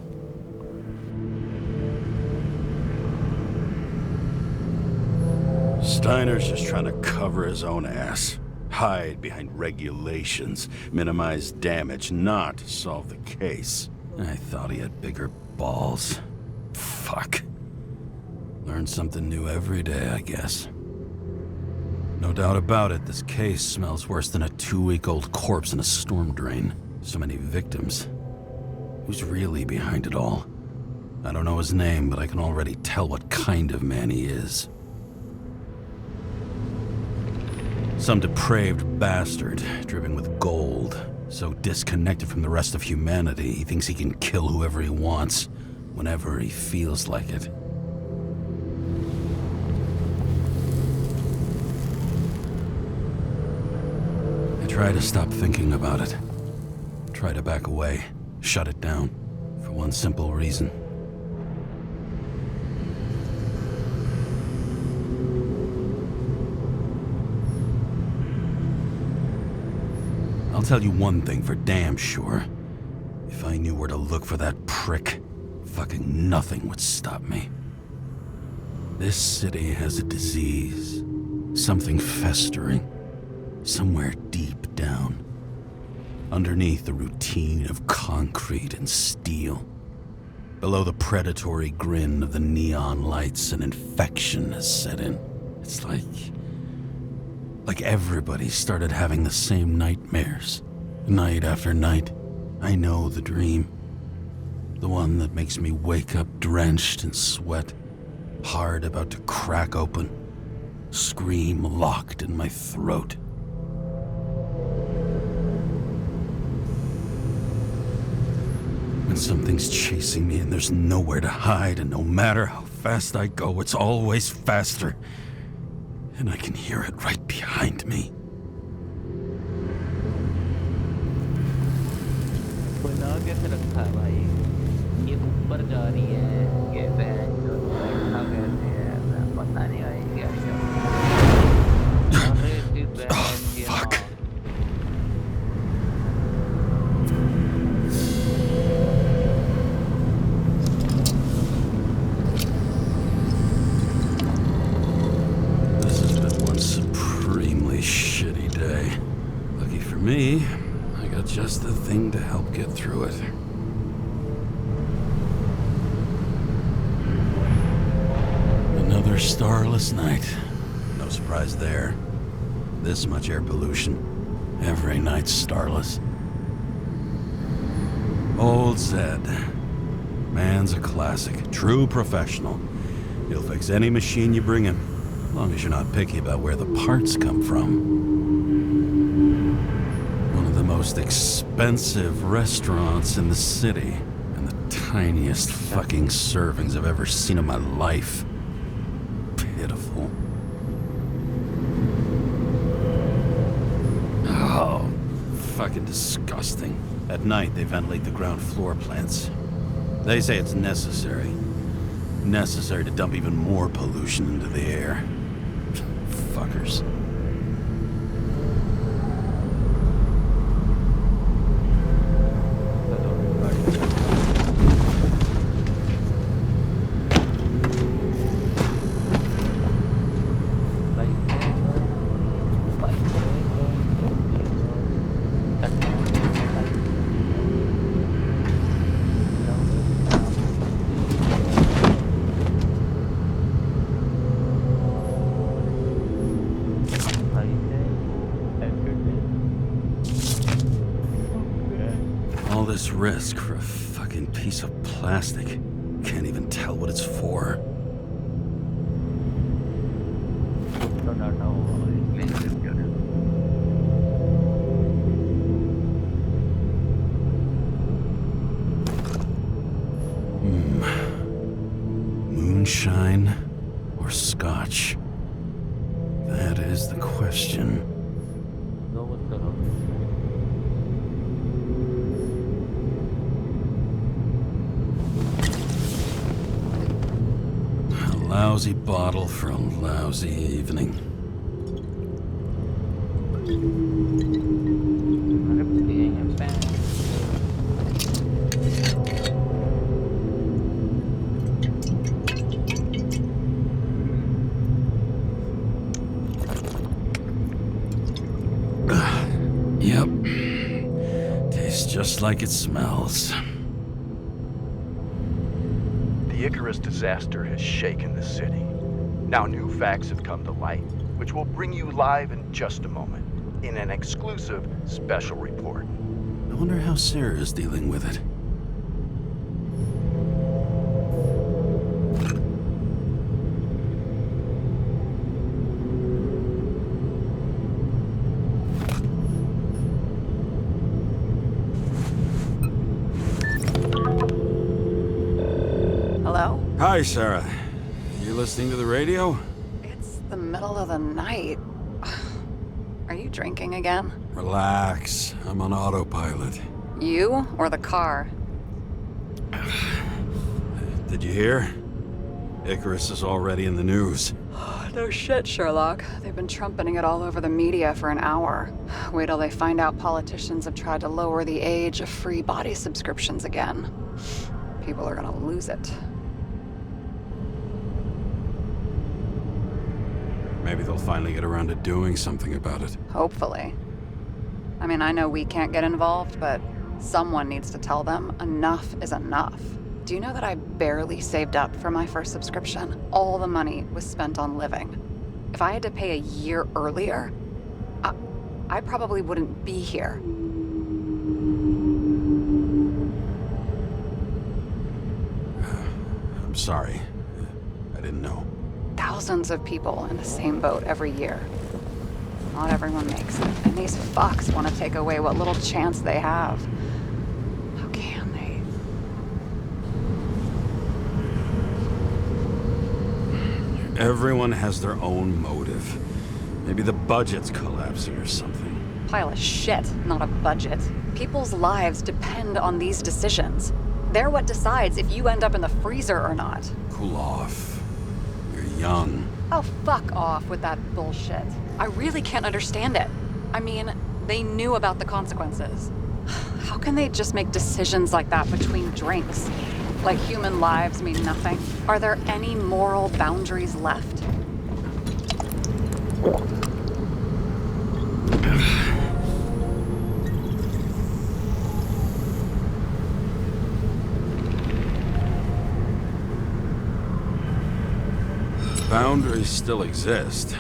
Speaker 2: Steiner's just trying to cover his own ass. Hide behind regulations, minimize damage, not solve the case. I thought he had bigger
Speaker 8: balls. Fuck. Learn something new every day, I guess. No doubt about it, this case smells worse than a 2-week-old corpse in a storm drain. So many victims. Who's really behind it all? I don't know his name, but I can already tell what kind of man he is. Some depraved bastard, driven with gold, so disconnected from the rest of humanity, he thinks he can kill whoever he wants, whenever he feels like it. I try to stop thinking about it. Try to back away, shut it down, for one simple reason. I'll tell you one thing for damn sure. If I knew where to look for that prick, fucking nothing would stop me. This city has a disease. Something festering. Somewhere deep down. Underneath the routine of concrete and steel. Below the predatory grin of the neon lights, an infection has set in. It's like everybody started having the same nightmares. Night after night. I know the dream. The one that makes me wake up drenched in sweat. Heart about to crack open. Scream locked in my throat. When something's chasing me and there's nowhere to hide, and no matter how fast I go, it's always faster. And I can hear it right behind me.
Speaker 1: बना कैसे रखा है भाई? ये ऊपर जा रही है, ये बैठ जो बैठा कैसे है? मैं पता नहीं भाई क्या अरे ये बैठ ये
Speaker 8: Fuck. This has been one supremely shitty day. Lucky for me, I got just the thing to help get through it. Another starless night. No surprise there. This much air pollution. Every night's starless. Old Zed. Man's a classic. True professional. He'll fix any machine you bring him. As long as you're not picky about where the parts come from. One of the most expensive restaurants in the city. And the tiniest fucking servings I've ever seen in my life. Pitiful. Oh, fucking disgusting. At night, they ventilate the ground floor plants. They say it's necessary. Necessary to dump even more pollution into the air. Fuckers. All this risk for a fucking piece of plastic. Can't even tell what it's for. Moonshine or scotch? That is the question. A lousy bottle for a lousy evening. Yep. Tastes just like it smells.
Speaker 7: The Icarus disaster has shaken the city. Now new facts have come to light, which we'll bring you live in just a moment, in an exclusive special report.
Speaker 8: I wonder how Sarah is dealing with it.
Speaker 5: Hello?
Speaker 8: Hi, Sarah. You listening to the radio?
Speaker 5: It's the middle of the night. Are you drinking again?
Speaker 8: Relax. I'm on autopilot.
Speaker 5: You or the car?
Speaker 8: Did you hear? Icarus is already in the news.
Speaker 5: No shit, Sherlock. They've been trumpeting it all over the media for an hour. Wait till they find out politicians have tried to lower the age of free body subscriptions again. People are gonna lose it.
Speaker 8: Maybe they'll finally get around to doing something about it.
Speaker 5: Hopefully. I mean, I know we can't get involved, but someone needs to tell them enough is enough. Do you know that I barely saved up for my first subscription? All the money was spent on living. If I had to pay a year earlier, I probably wouldn't be here.
Speaker 8: I'm sorry. I didn't know.
Speaker 5: Thousands of people in the same boat every year. Not everyone makes it, and these fucks want to take away what little chance they have. How can they?
Speaker 8: Everyone has their own motive. Maybe the budget's collapsing or something.
Speaker 5: Pile of shit, not a budget. People's lives depend on these decisions. They're what decides if you end up in the freezer or not.
Speaker 8: Cool off. You're young.
Speaker 5: Oh, fuck off with that bullshit. I really can't understand it. I mean, they knew about the consequences. How can they just make decisions like that between drinks? Like human lives mean nothing? Are there any moral boundaries left?
Speaker 8: Boundaries still exist.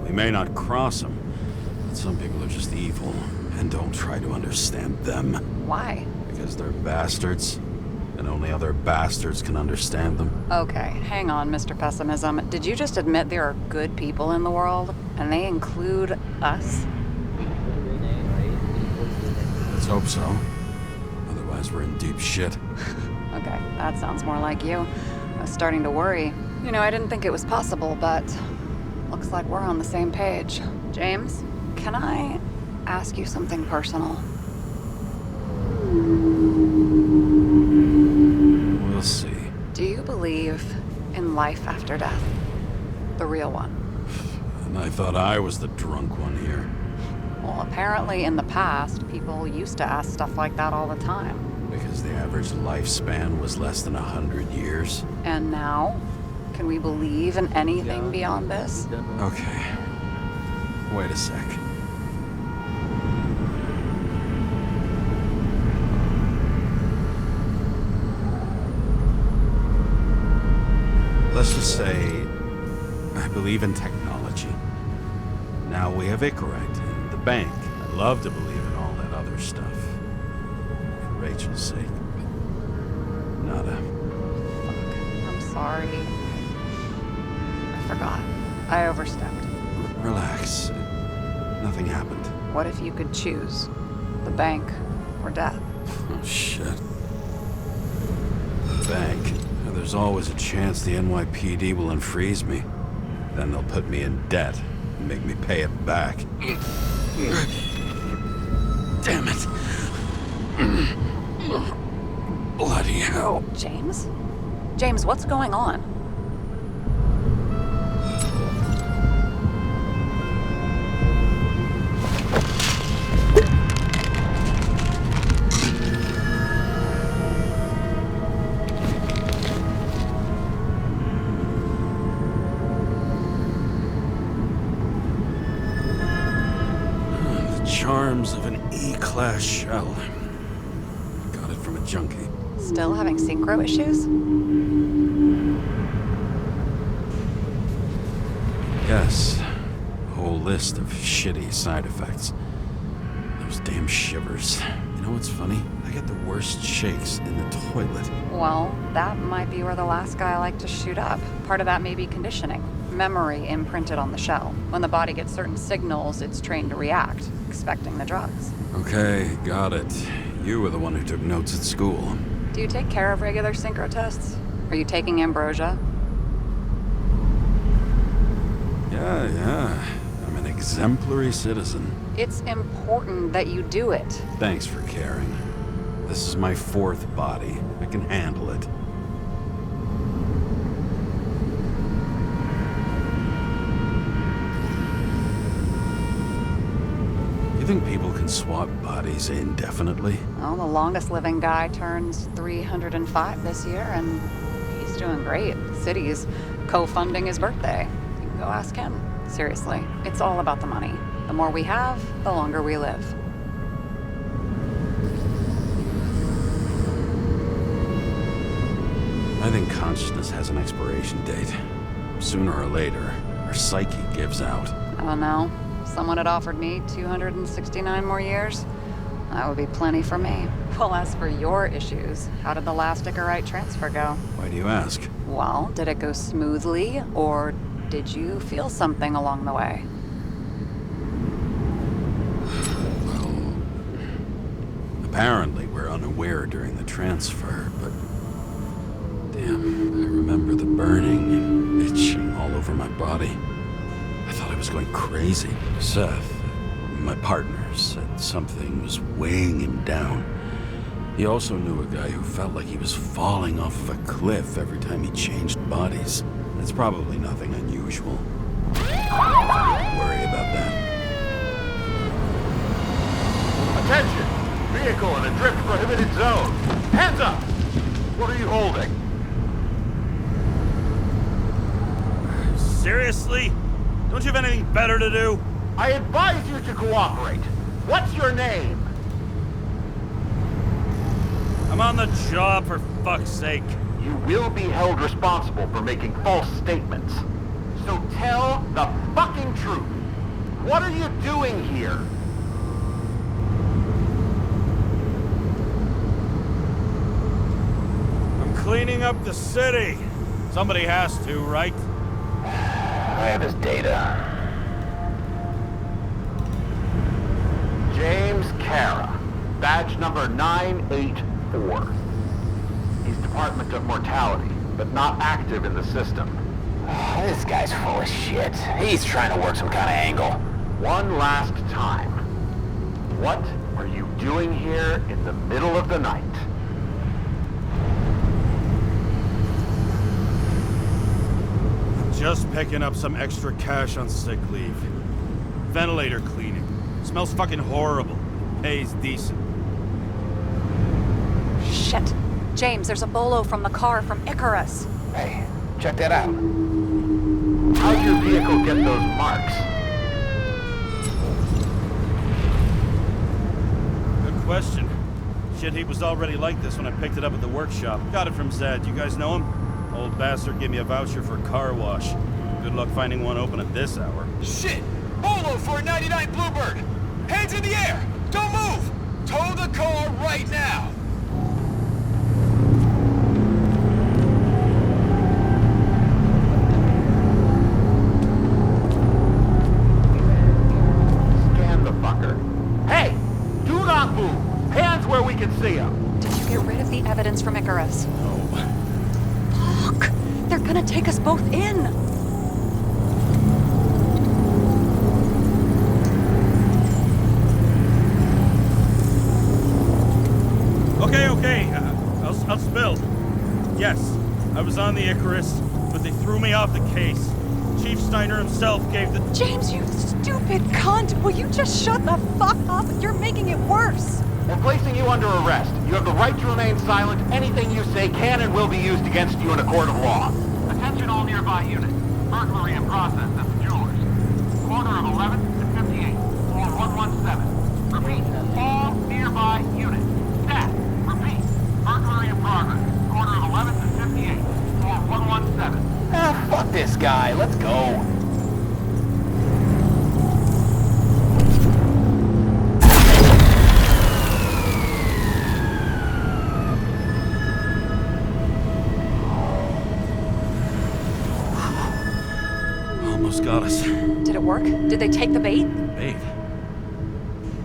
Speaker 8: We may not cross them, but some people are just evil and don't try to understand them.
Speaker 5: Why?
Speaker 8: Because they're bastards, and only other bastards can understand them.
Speaker 5: Okay, hang on, Mr. Pessimism. Did you just admit there are good people in the world, and they include us?
Speaker 8: Let's hope so. Otherwise, we're in deep shit.
Speaker 5: Okay, that sounds more like you. I was starting to worry. You know, I didn't think it was possible, but looks like we're on the same page. James, can I ask you something personal?
Speaker 8: We'll see.
Speaker 5: Do you believe in life after death? The real one?
Speaker 8: And I thought I was the drunk one here.
Speaker 5: Well, apparently in the past, people used to ask stuff like that all the time.
Speaker 8: Because the average lifespan was less than 100 years.
Speaker 5: And now? Can we believe in anything beyond this?
Speaker 8: Okay. Wait a sec. Let's just say I believe in technology. Now we have Icarite and the bank. I'd love to believe in all that other stuff. For Rachel's sake. Nada.
Speaker 5: I'm sorry. I forgot. I overstepped.
Speaker 8: Relax. Nothing happened.
Speaker 5: What if you could choose? The bank or death?
Speaker 8: Oh, shit. Bank. There's always a chance the NYPD will unfreeze me. Then they'll put me in debt and make me pay it back. Damn it. Bloody hell.
Speaker 5: James? James, what's going on?
Speaker 8: Charms of an E-class shell. Got it from a junkie.
Speaker 5: Still having synchro issues?
Speaker 2: Yes, a whole list of shitty side effects. Those damn shivers. You know what's funny? I get the worst shakes in the toilet.
Speaker 5: Well, that might be where the last guy liked to shoot up. Part of that may be conditioning. Memory imprinted on the shell. When the body gets certain signals, it's trained to react, expecting the drugs.
Speaker 2: Okay, got it. You were the one who took notes at school.
Speaker 5: Do you take care of regular synchro tests? Are you taking ambrosia?
Speaker 2: Yeah. I'm an exemplary citizen.
Speaker 5: It's important that you do it.
Speaker 2: Thanks for caring. This is my fourth body. I can handle it. You think people can swap bodies indefinitely?
Speaker 5: Well, the longest living guy turns 305 this year, and he's doing great. The city's co-funding his birthday. You can go ask him. Seriously, it's all about the money. The more we have, the longer we live.
Speaker 2: I think consciousness has an expiration date. Sooner or later, our psyche gives out.
Speaker 5: I don't know. If someone had offered me 269 more years, that would be plenty for me. Well, as for your issues, how did the last Icarite transfer go?
Speaker 2: Why do you ask?
Speaker 5: Well, did it go smoothly, or did you feel something along the way?
Speaker 2: Well, apparently we're unaware during the transfer, but damn, I remember the burning and itching all over my body. I thought I was going crazy. Seth, my partner, said something was weighing him down. He also knew a guy who felt like he was falling off of a cliff every time he changed bodies. It's probably nothing unusual. Don't worry about that.
Speaker 7: Attention! Vehicle in a drift prohibited zone. Hands up! What are you holding?
Speaker 9: Seriously? Don't you have anything better to do?
Speaker 7: I advise you to cooperate. What's your name?
Speaker 9: I'm on the job, for fuck's sake.
Speaker 7: You will be held responsible for making false statements. So tell the fucking truth. What are you doing here?
Speaker 9: I'm cleaning up the city. Somebody has to, right?
Speaker 7: I have his data. James Karra, badge number 984. He's Department of Mortality, but not active in the system.
Speaker 3: This guy's full of shit. He's trying to work some kind of angle.
Speaker 7: One last time. What are you doing here in the middle of the night?
Speaker 9: Just picking up some extra cash on sick leave. Ventilator cleaning. Smells fucking horrible. Pays decent.
Speaker 5: Shit. James, there's a bolo from the car from Icarus.
Speaker 3: Hey, check that out.
Speaker 7: How'd your vehicle get those marks?
Speaker 9: Good question. Shit, he was already like this when I picked it up at the workshop. Got it from Zed. You guys know him? Old bastard gave me a voucher for a car wash. Good luck finding one open at this hour.
Speaker 3: Shit! Bolo for a 99 Bluebird! Hands in the air! Don't move! Tow the car right now!
Speaker 7: Scan the fucker. Hey! Do not move! Hands where we can see him!
Speaker 5: Did you get rid of the evidence from Icarus?
Speaker 9: No.
Speaker 5: Fuck! They're gonna take us both in!
Speaker 9: Okay. I'll spill. Yes, I was on the Icarus, but they threw me off the case. Chief Steiner himself gave the...
Speaker 5: James, you stupid cunt! Will you just shut the fuck up? You're making it worse!
Speaker 7: We're placing you under arrest. You have the right to remain silent. Anything you say can and will be used against you in a court of law. Attention all nearby units. Burglary in process at the Jewelers. Corner of 11th and 58. Floor 117. Repeat. All nearby units. Staff. Repeat. Burglary in progress. Corner of 11th and 58. Floor 117.
Speaker 3: Ah, fuck this guy. Let's go.
Speaker 8: was.
Speaker 5: Did it work? Did they take the bait?
Speaker 8: Bait?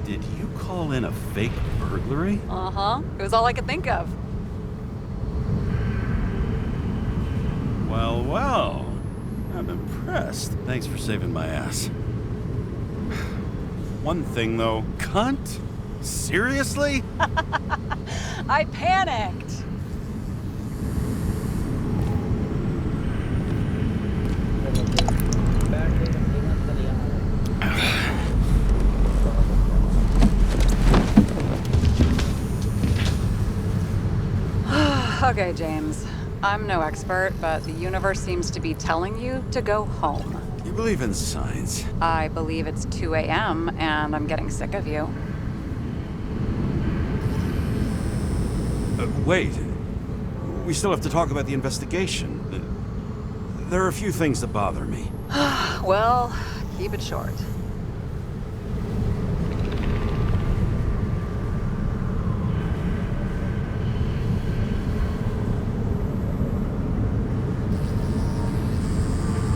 Speaker 8: Did you call in a fake burglary?
Speaker 5: Uh-huh. It was all I could think of.
Speaker 8: Well, well. I'm impressed. Thanks for saving my ass. One thing, though. Cunt? Seriously?
Speaker 5: I panicked. Okay, James. I'm no expert, but the universe seems to be telling you to go home.
Speaker 8: You believe in science?
Speaker 5: I believe it's 2 a.m. and I'm getting sick of you.
Speaker 8: Wait. We still have to talk about the investigation. There are a few things that bother me.
Speaker 5: Well, keep it short.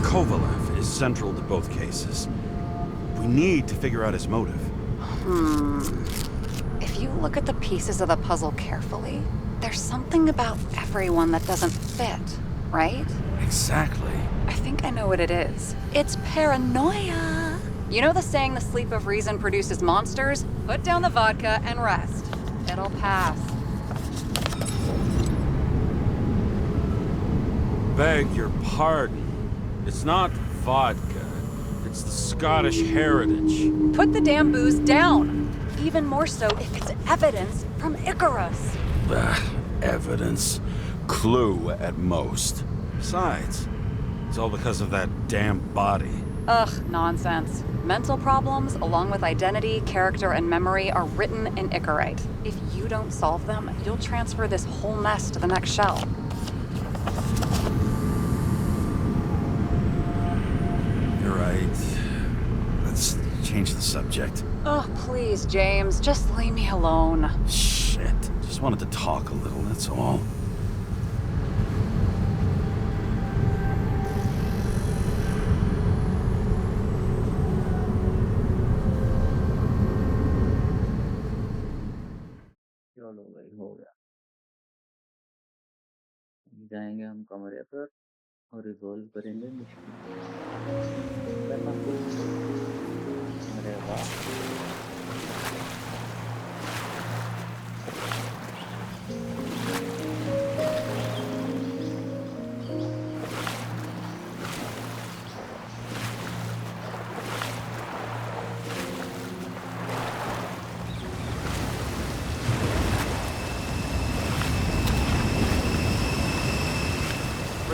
Speaker 8: Kovalev is central to both cases. We need to figure out his motive.
Speaker 5: If you look at the pieces of the puzzle carefully, there's something about everyone that doesn't fit, right?
Speaker 8: Exactly.
Speaker 5: I think I know what it is. It's paranoia. You know the saying, the sleep of reason produces monsters? Put down the vodka and rest. It'll pass.
Speaker 8: Beg your pardon. It's not vodka. It's the Scottish heritage.
Speaker 5: Put the damn booze down. Even more so if it's evidence from Icarus.
Speaker 8: Evidence. Clue at most. Besides, it's all because of that damn body.
Speaker 5: Ugh, nonsense. Mental problems, along with identity, character, and memory, are written in Icarite. If you don't solve them, you'll transfer this whole mess to the next shell.
Speaker 8: You're right. Let's change the subject.
Speaker 5: Oh, please, James, just leave me alone.
Speaker 8: Shit. Just wanted to talk a little, that's all.
Speaker 1: चलो भाई हो गया जाएंगे हम कमरे पर और resolve करेंगे मिशन करना को अरे वाह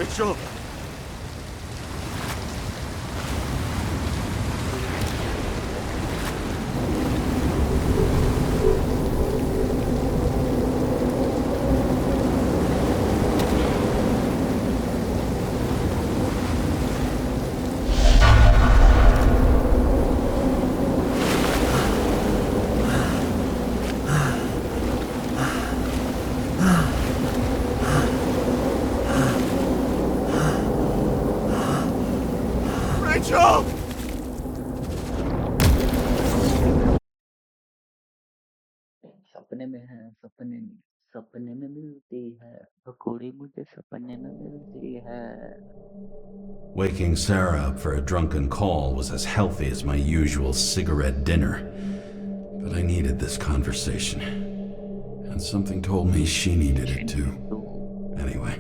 Speaker 9: Rachel! Rachel!
Speaker 1: सपने में है सपने में मिलती है पकौड़ी मुझे सपने में मिलती है
Speaker 2: Waking Sarah up for a drunken call was as healthy as my usual cigarette dinner. But I needed this conversation. And something told me she needed it too. Anyway,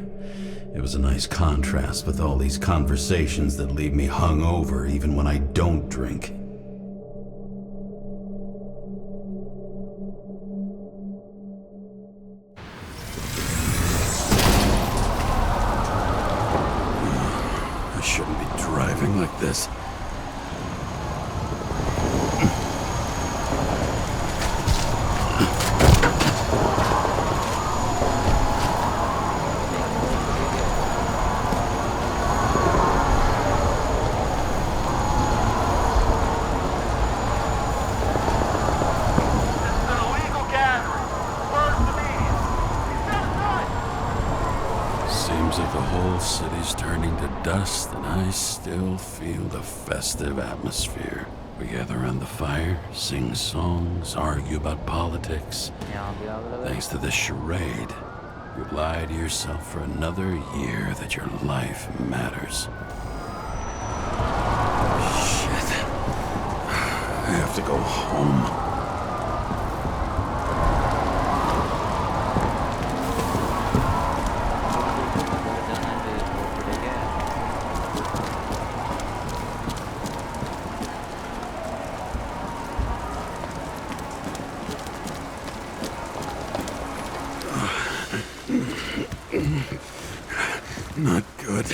Speaker 2: it was a nice contrast with all these conversations that leave me hungover even when I don't drink.
Speaker 8: I shouldn't be driving like this. dust, and I still feel the festive atmosphere. We gather around the fire, sing songs, argue about politics.
Speaker 1: यहाँ भी आग लगा
Speaker 8: Thanks to this charade, you lie to yourself for another year that your life matters. Shit. I have to go home.
Speaker 1: जाना चाहिए तो ठीक है
Speaker 8: Not good.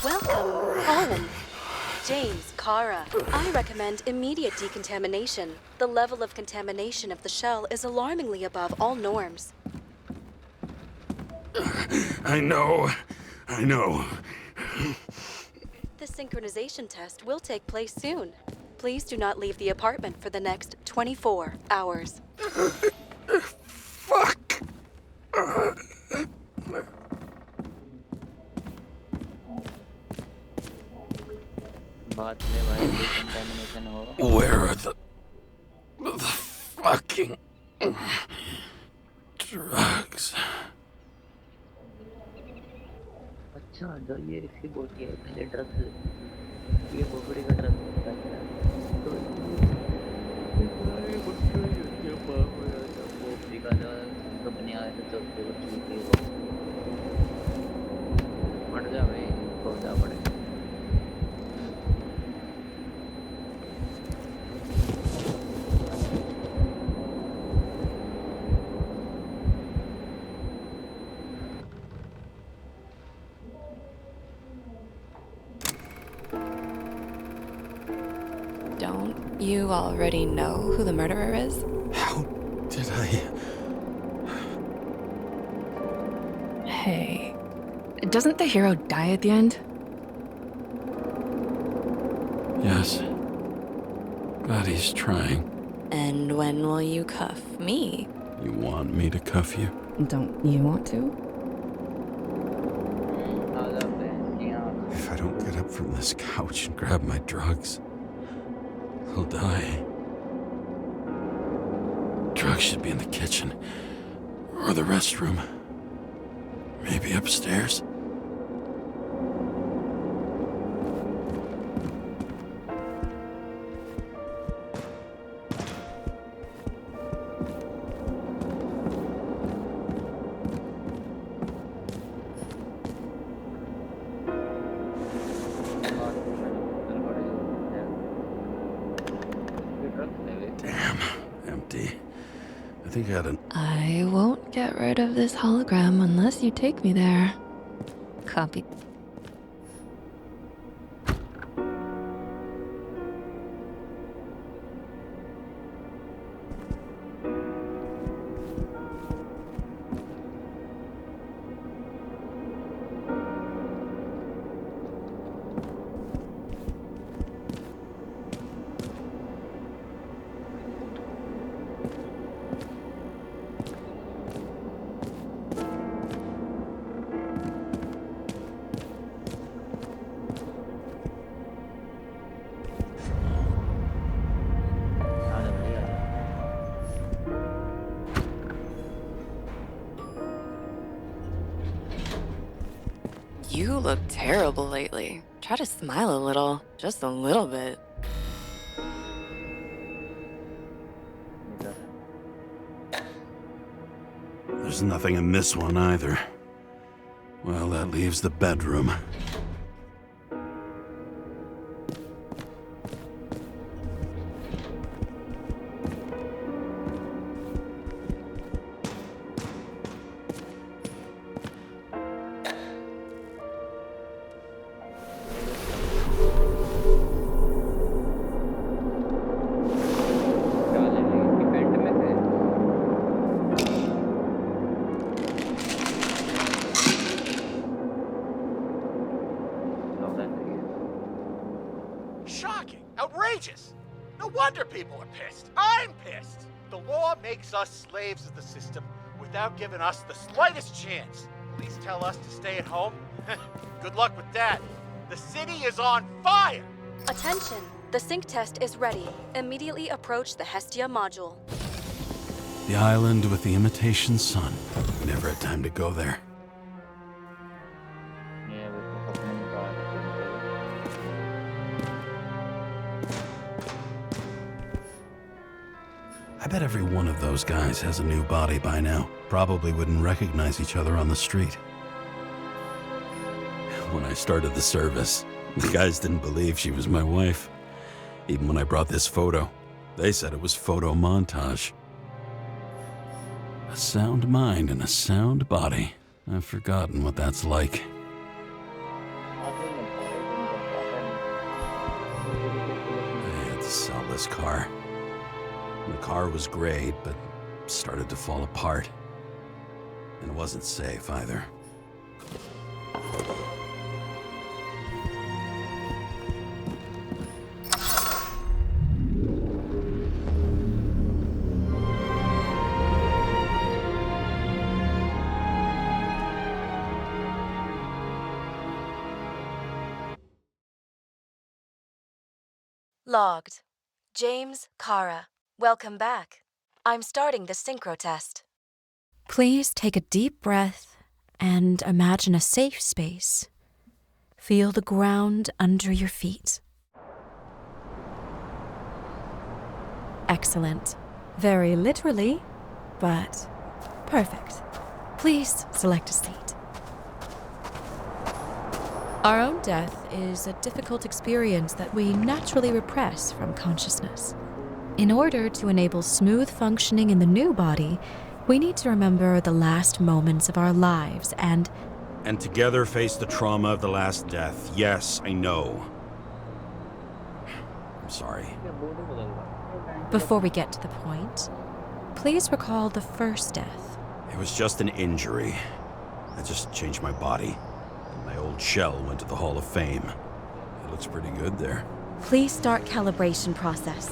Speaker 6: Welcome home. James Karra. I recommend immediate decontamination. The level of contamination of the shell is alarmingly above all norms.
Speaker 8: I know.
Speaker 6: The synchronization test will take place soon. Please do not leave the apartment for the next 24 hours.
Speaker 8: Fuck.
Speaker 1: बात ले भाई contamination हो
Speaker 8: Where are the fucking drugs?
Speaker 1: अच्छा जो ये इसकी बोटी है पहले ड्रग्स ये बोबड़ी का ड्रग्स तो बोबड़ी का जो कंपनी आया था चौथे को छूट गई वो मर जा भाई हो जा पड़े
Speaker 10: Don't you already know who the murderer is?
Speaker 8: How did I?
Speaker 10: Hey, doesn't the hero die at the end?
Speaker 8: Yes. Glad he's trying.
Speaker 10: And when will you cuff me?
Speaker 8: You want me to cuff you?
Speaker 10: Don't you want to?
Speaker 1: आ जा बहन की आँख
Speaker 8: If I don't get up from this couch and grab my drugs, I'll die. Drugs should be in the kitchen. Or the restroom. Maybe upstairs. Damn, empty. I think I had an...
Speaker 10: I won't get rid of this hologram unless you take me there. Copy.
Speaker 1: आ जा भाई आ जा
Speaker 10: You look terrible lately. Try to smile a little. Just a little bit.
Speaker 1: इधर
Speaker 8: There's nothing in this one either. Well, that leaves the bedroom.
Speaker 1: डाले नहीं इसकी paint में से लौटा चाहिए
Speaker 7: Shocking! Outrageous! No wonder people are pissed. I'm pissed! The law makes us slaves of the system with without giving us the slightest chance. Please tell us to stay at home. Good luck with that. The city is on fire!
Speaker 6: Attention! The sync test is ready. Immediately approach the Hestia module.
Speaker 2: The island with the imitation sun. We never had time to go there.
Speaker 1: ये वो तो अपने
Speaker 2: I bet every one of those guys has a new body by now. Probably wouldn't recognize each other on the street. When I started the service, the guys didn't believe she was my wife. Even when I brought this photo, they said it was photo montage. A sound mind and a sound body. I've forgotten what that's like. I had to sell this car. The car was great, but started to fall apart. And it wasn't safe either.
Speaker 6: Logged. James Karra. Welcome back. I'm starting the synchro test.
Speaker 11: Please take a deep breath and imagine a safe space. Feel the ground under your feet. Excellent. Very literally, but perfect. Please select a seat. Our own death is a difficult experience that we naturally repress from consciousness. In order to enable smooth functioning in the new body, we need to remember the last moments of our lives and
Speaker 9: together face the trauma of the last death. Yes, I know.
Speaker 2: I'm sorry.
Speaker 11: before we get to the point, please recall the first death.
Speaker 9: It was just an injury. I just changed my body. And my old shell went to the Hall of Fame. It looks pretty good there.
Speaker 11: Please start calibration process.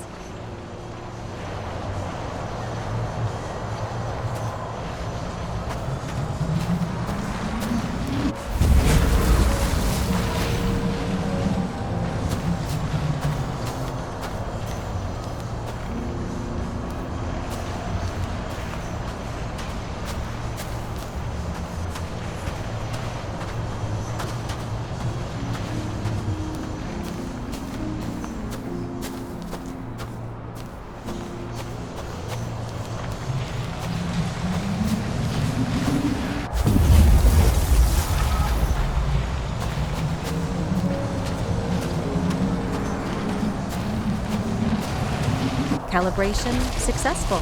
Speaker 11: Calibration successful.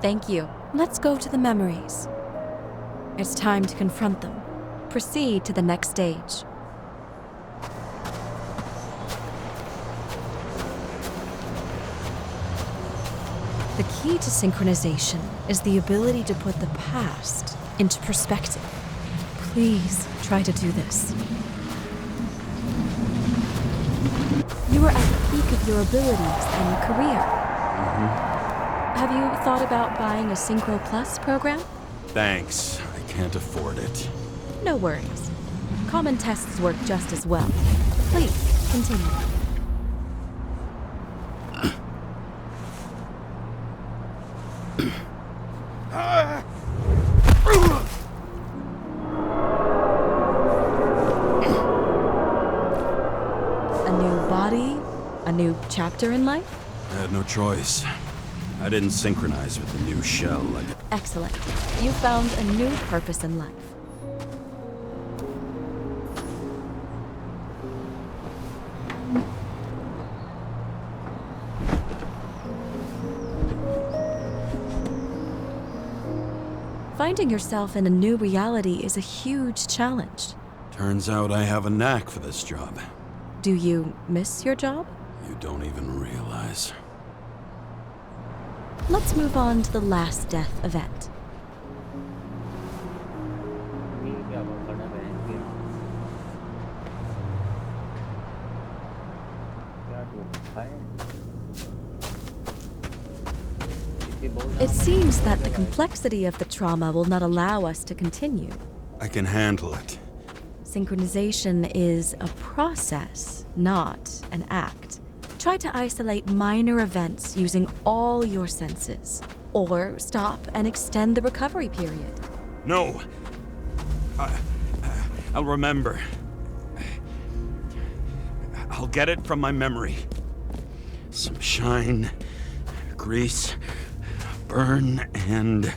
Speaker 11: Thank you. Let's go to the memories. It's time to confront them. Proceed to the next stage. The key to synchronization is the ability to put the past into perspective. Please try to do this. You are at the peak of your abilities and career. Have you thought about buying a Synchro Plus program?
Speaker 9: Thanks. I can't afford it.
Speaker 11: No worries. Common tests work just as well. Please, continue. A new body? A new chapter in life?
Speaker 2: I had no choice. I didn't synchronize with the new shell like...
Speaker 11: Excellent. You found a new purpose in life. Finding yourself in a new reality is a huge challenge.
Speaker 2: Turns out I have a knack for this job.
Speaker 11: Do you miss your job?
Speaker 2: You don't even realize.
Speaker 11: Let's move on to the last death event.
Speaker 1: ये क्या बड़ा बहन के क्या है इसी
Speaker 11: It seems that the complexity of the trauma will not allow us to continue.
Speaker 9: I can handle it.
Speaker 11: Synchronization is a process, not an act. Try to isolate minor events using all your senses, or stop and extend the recovery period.
Speaker 9: No. I'll remember. I'll get it from my memory. Some shine, grease, burn, and...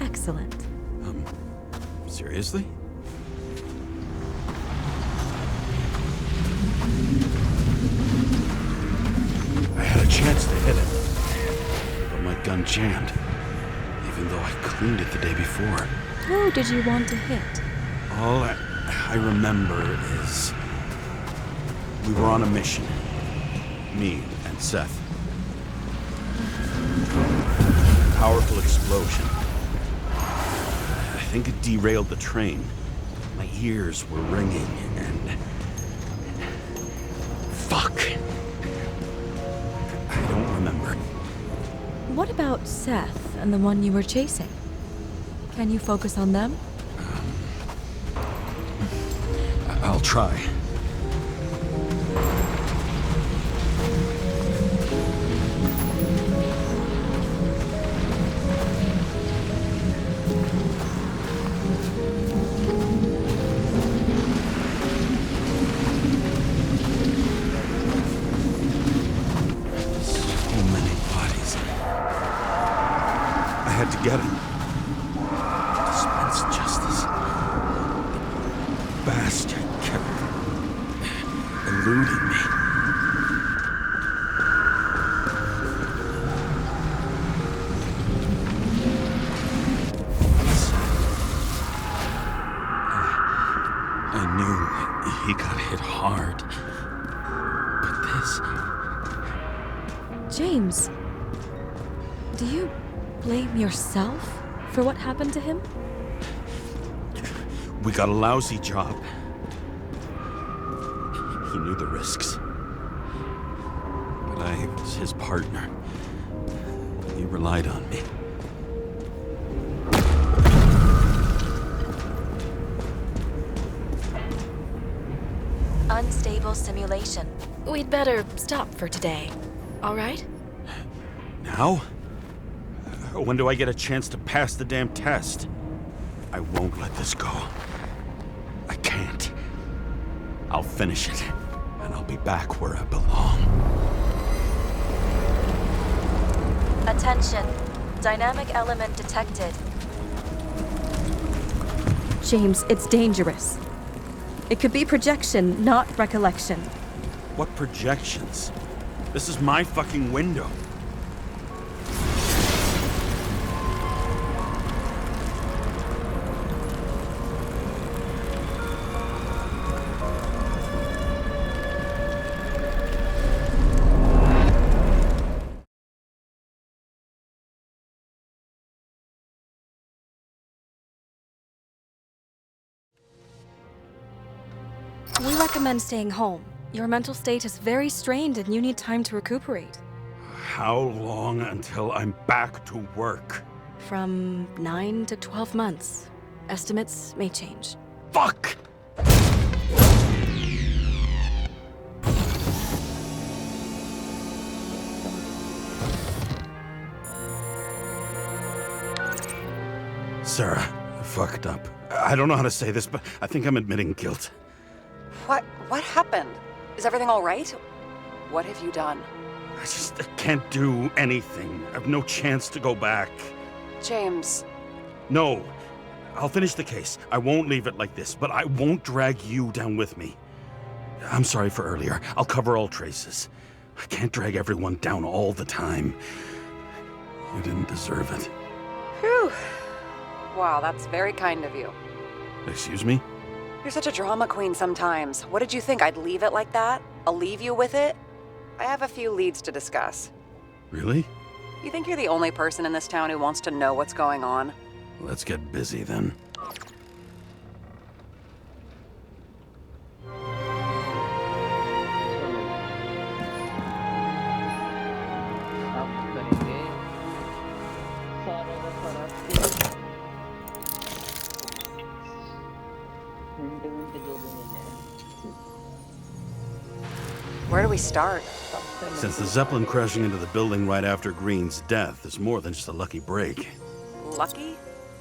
Speaker 11: Excellent.
Speaker 9: Seriously? I had a chance to hit it, but my gun jammed, even though I cleaned it the day before.
Speaker 11: Who did you want to hit?
Speaker 9: All I remember is we were on a mission, me and Seth. Powerful explosion. I think it derailed the train. My ears were ringing and... Fuck! I don't remember.
Speaker 11: What about Seth and the one you were chasing? Can you focus on them?
Speaker 9: I'll try. To get him. Dispense justice. The bastard kept eluding me. I knew he got hit hard. But this...
Speaker 11: James, do you blame yourself for what happened to him?
Speaker 9: We got a lousy job. He knew the risks. But I was his partner. He relied on me.
Speaker 6: Unstable simulation.
Speaker 11: We'd better stop for today, all right?
Speaker 9: Now? When do I get a chance to pass the damn test? I won't let this go. I can't. I'll finish it, and I'll be back where I belong.
Speaker 6: Attention. Dynamic element detected.
Speaker 11: James, it's dangerous. It could be projection, not recollection.
Speaker 9: What projections? This is my fucking window.
Speaker 11: We recommend staying home. Your mental state is very strained and you need time to recuperate.
Speaker 9: How long until I'm back to work?
Speaker 11: From 9 to 12 months. Estimates may change.
Speaker 9: Fuck! Sarah, I fucked up. I don't know how to say this, but I think I'm admitting guilt.
Speaker 5: What happened? Is everything all right? What have you done?
Speaker 9: I can't do anything. I have no chance to go back.
Speaker 5: James.
Speaker 9: No. I'll finish the case. I won't leave it like this, but I won't drag you down with me. I'm sorry for earlier. I'll cover all traces. I can't drag everyone down all the time. You didn't deserve it.
Speaker 5: Whew. Wow, that's very kind of you.
Speaker 9: Excuse me?
Speaker 5: You're such a drama queen sometimes. What did you think, I'd leave it like that? I'll leave you with it? I have a few leads to discuss.
Speaker 9: Really?
Speaker 5: You think you're the only person in this town who wants to know what's going on?
Speaker 9: Let's get busy then.
Speaker 1: आप
Speaker 5: Where do we start?
Speaker 9: Since the Zeppelin crashing into the building right after Green's death is more than just a lucky break.
Speaker 5: Lucky?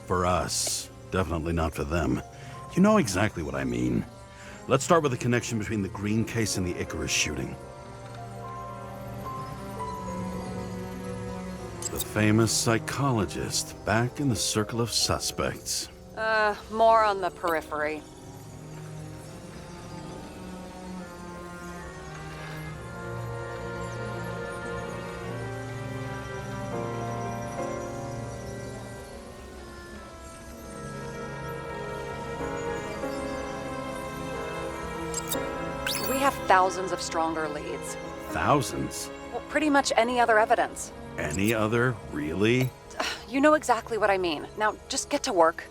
Speaker 9: For us. Definitely not for them. You know exactly what I mean. Let's start with the connection between the Green case and the Icarus shooting. The famous psychologist, back in the circle of suspects.
Speaker 5: More on the periphery. We have thousands of stronger leads.
Speaker 9: Thousands?
Speaker 5: Well, pretty much any other evidence.
Speaker 9: Any other? Really?
Speaker 5: You know exactly what I mean. Now, just get to work.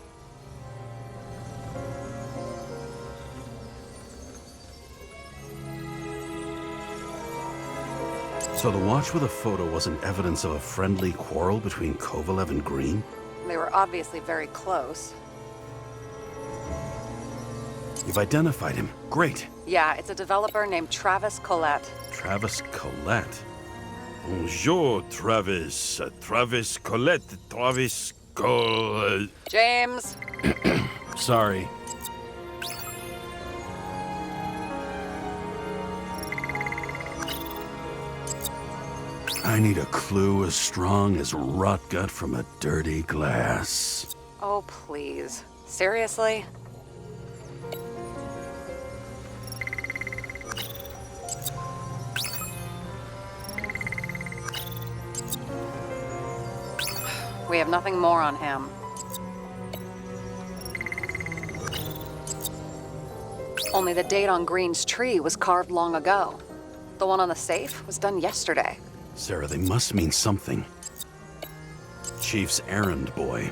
Speaker 9: So the watch with a photo wasn't evidence of a friendly quarrel between Kovalev and Green?
Speaker 5: They were obviously very close.
Speaker 9: You've identified him. Great.
Speaker 5: Yeah, it's a developer named Travis Collette.
Speaker 9: Travis Collette. Bonjour, Travis. Travis Collette. Travis Collette.
Speaker 5: James!
Speaker 9: Sorry. I need a clue as strong as rot gut from a dirty glass.
Speaker 5: Oh, please. Seriously? We have nothing more on him. Only the date on Green's tree was carved long ago. The one on the safe was done yesterday.
Speaker 9: Sarah, they must mean something. Chief's errand boy.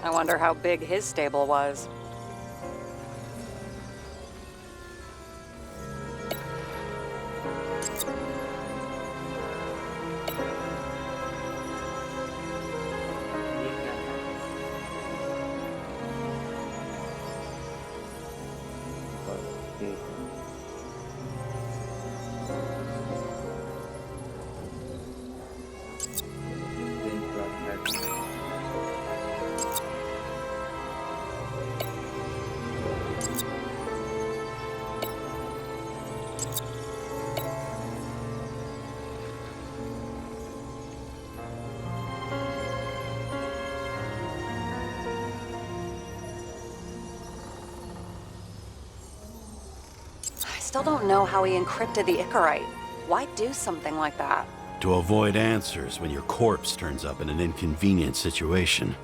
Speaker 5: I wonder how big his stable was. Still don't know how he encrypted the Icarite. Why do something like that?
Speaker 9: To avoid answers when your corpse turns up in an inconvenient situation.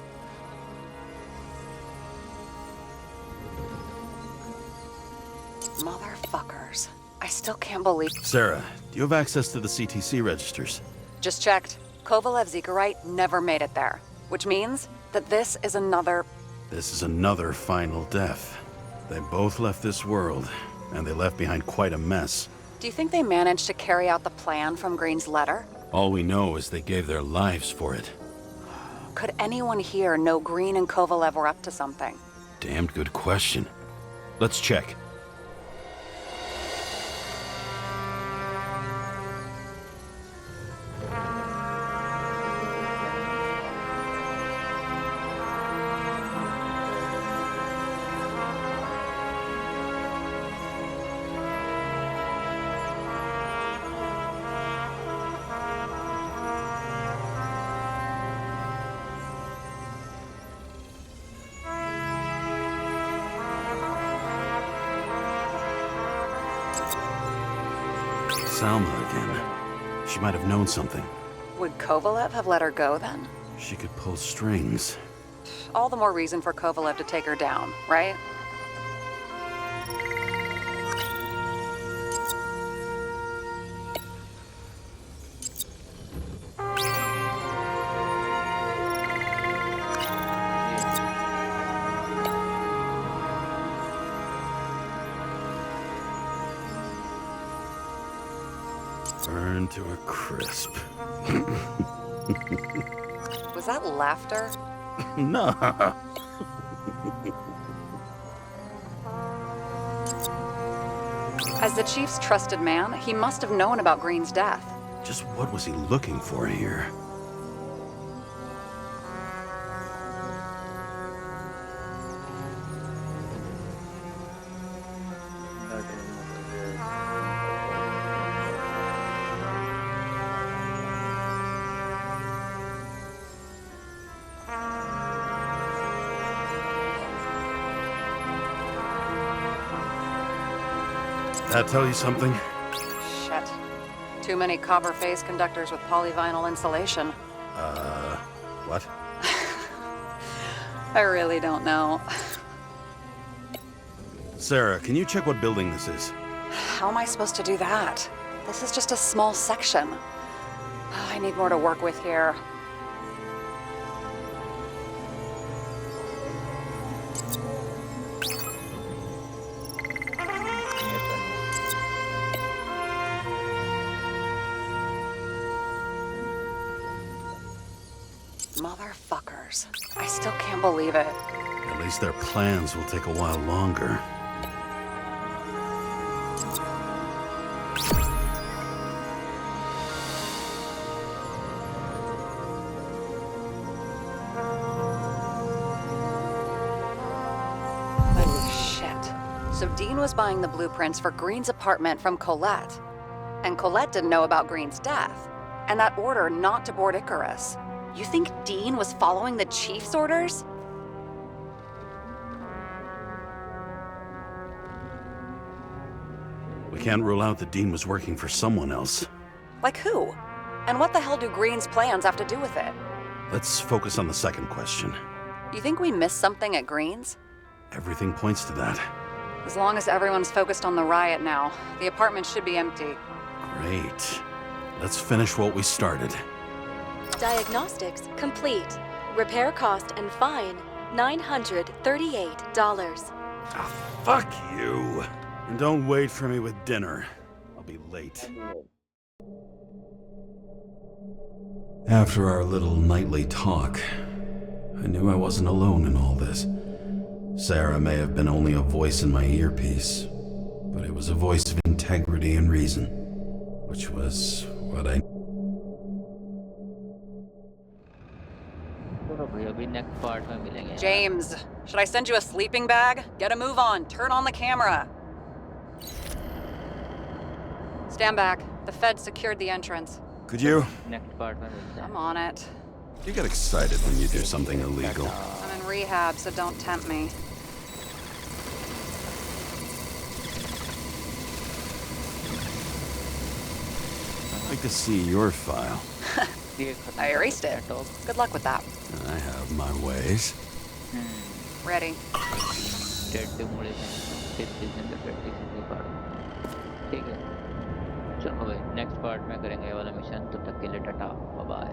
Speaker 5: Motherfuckers. I still can't believe...
Speaker 9: Sarah, do you have access to the CTC registers?
Speaker 5: Just checked. Kovalev's Icarite never made it there. Which means that this is another...
Speaker 9: This is another final death. They both left this world, and they left behind quite a mess.
Speaker 5: Do you think they managed to carry out the plan from Green's letter?
Speaker 9: All we know is they gave their lives for it.
Speaker 5: Could anyone here know Green and Kovalev were up to something?
Speaker 9: Damned good question. Let's check. Salma again. She might have known something.
Speaker 5: Would Kovalev have let her go then?
Speaker 9: She could pull strings.
Speaker 5: All the more reason for Kovalev to take her down, right?
Speaker 9: Burn to a crisp.
Speaker 5: Was that laughter?
Speaker 9: No.
Speaker 5: As the chief's trusted man, he must have known about Green's death.
Speaker 8: Just what was he looking for here?
Speaker 9: That tell you something?
Speaker 5: Shit. Too many copper phase conductors with polyvinyl insulation.
Speaker 9: What?
Speaker 5: I really don't know.
Speaker 9: Sarah, can you check what building this is?
Speaker 5: How am I supposed to do that? This is just a small section. I need more to work with here. Motherfuckers. I still can't believe it.
Speaker 9: At least their plans will take a while longer.
Speaker 5: So Dean was buying the blueprints for Green's apartment from Colette. And Colette didn't know about Green's death. And that order not to board Icarus. You think Dean was following the chief's orders?
Speaker 9: We can't rule out that Dean was working for someone else.
Speaker 5: Like who? And what the hell do Green's plans have to do with it?
Speaker 9: Let's focus on the second question.
Speaker 5: You think we missed something at Green's?
Speaker 9: Everything points to that.
Speaker 5: As long as everyone's focused on the riot now, the apartment should be empty.
Speaker 9: Great. Let's finish what we started.
Speaker 6: Diagnostics complete. Repair cost and fine $938.
Speaker 9: Ah, fuck you. And don't wait for me with dinner. I'll be late.
Speaker 2: After our little nightly talk, I knew I wasn't alone in all this. Sarah may have been only a voice in my earpiece, but it was a voice of integrity and reason, which was what I...
Speaker 5: James, should I send you a sleeping bag? Get a move on. Turn on the camera. Stand back. The feds secured the entrance.
Speaker 9: Could you?
Speaker 5: I'm on it.
Speaker 8: You get excited when you do something illegal.
Speaker 5: I'm in rehab, so don't tempt me.
Speaker 8: I'd like to see your file.
Speaker 5: I erased it. Good luck with that.
Speaker 8: I have my ways.
Speaker 5: Ready.
Speaker 1: ठीक है चलो भाई next part में करेंगे ये वाला mission तब तक के लिए टाटा बाय बाय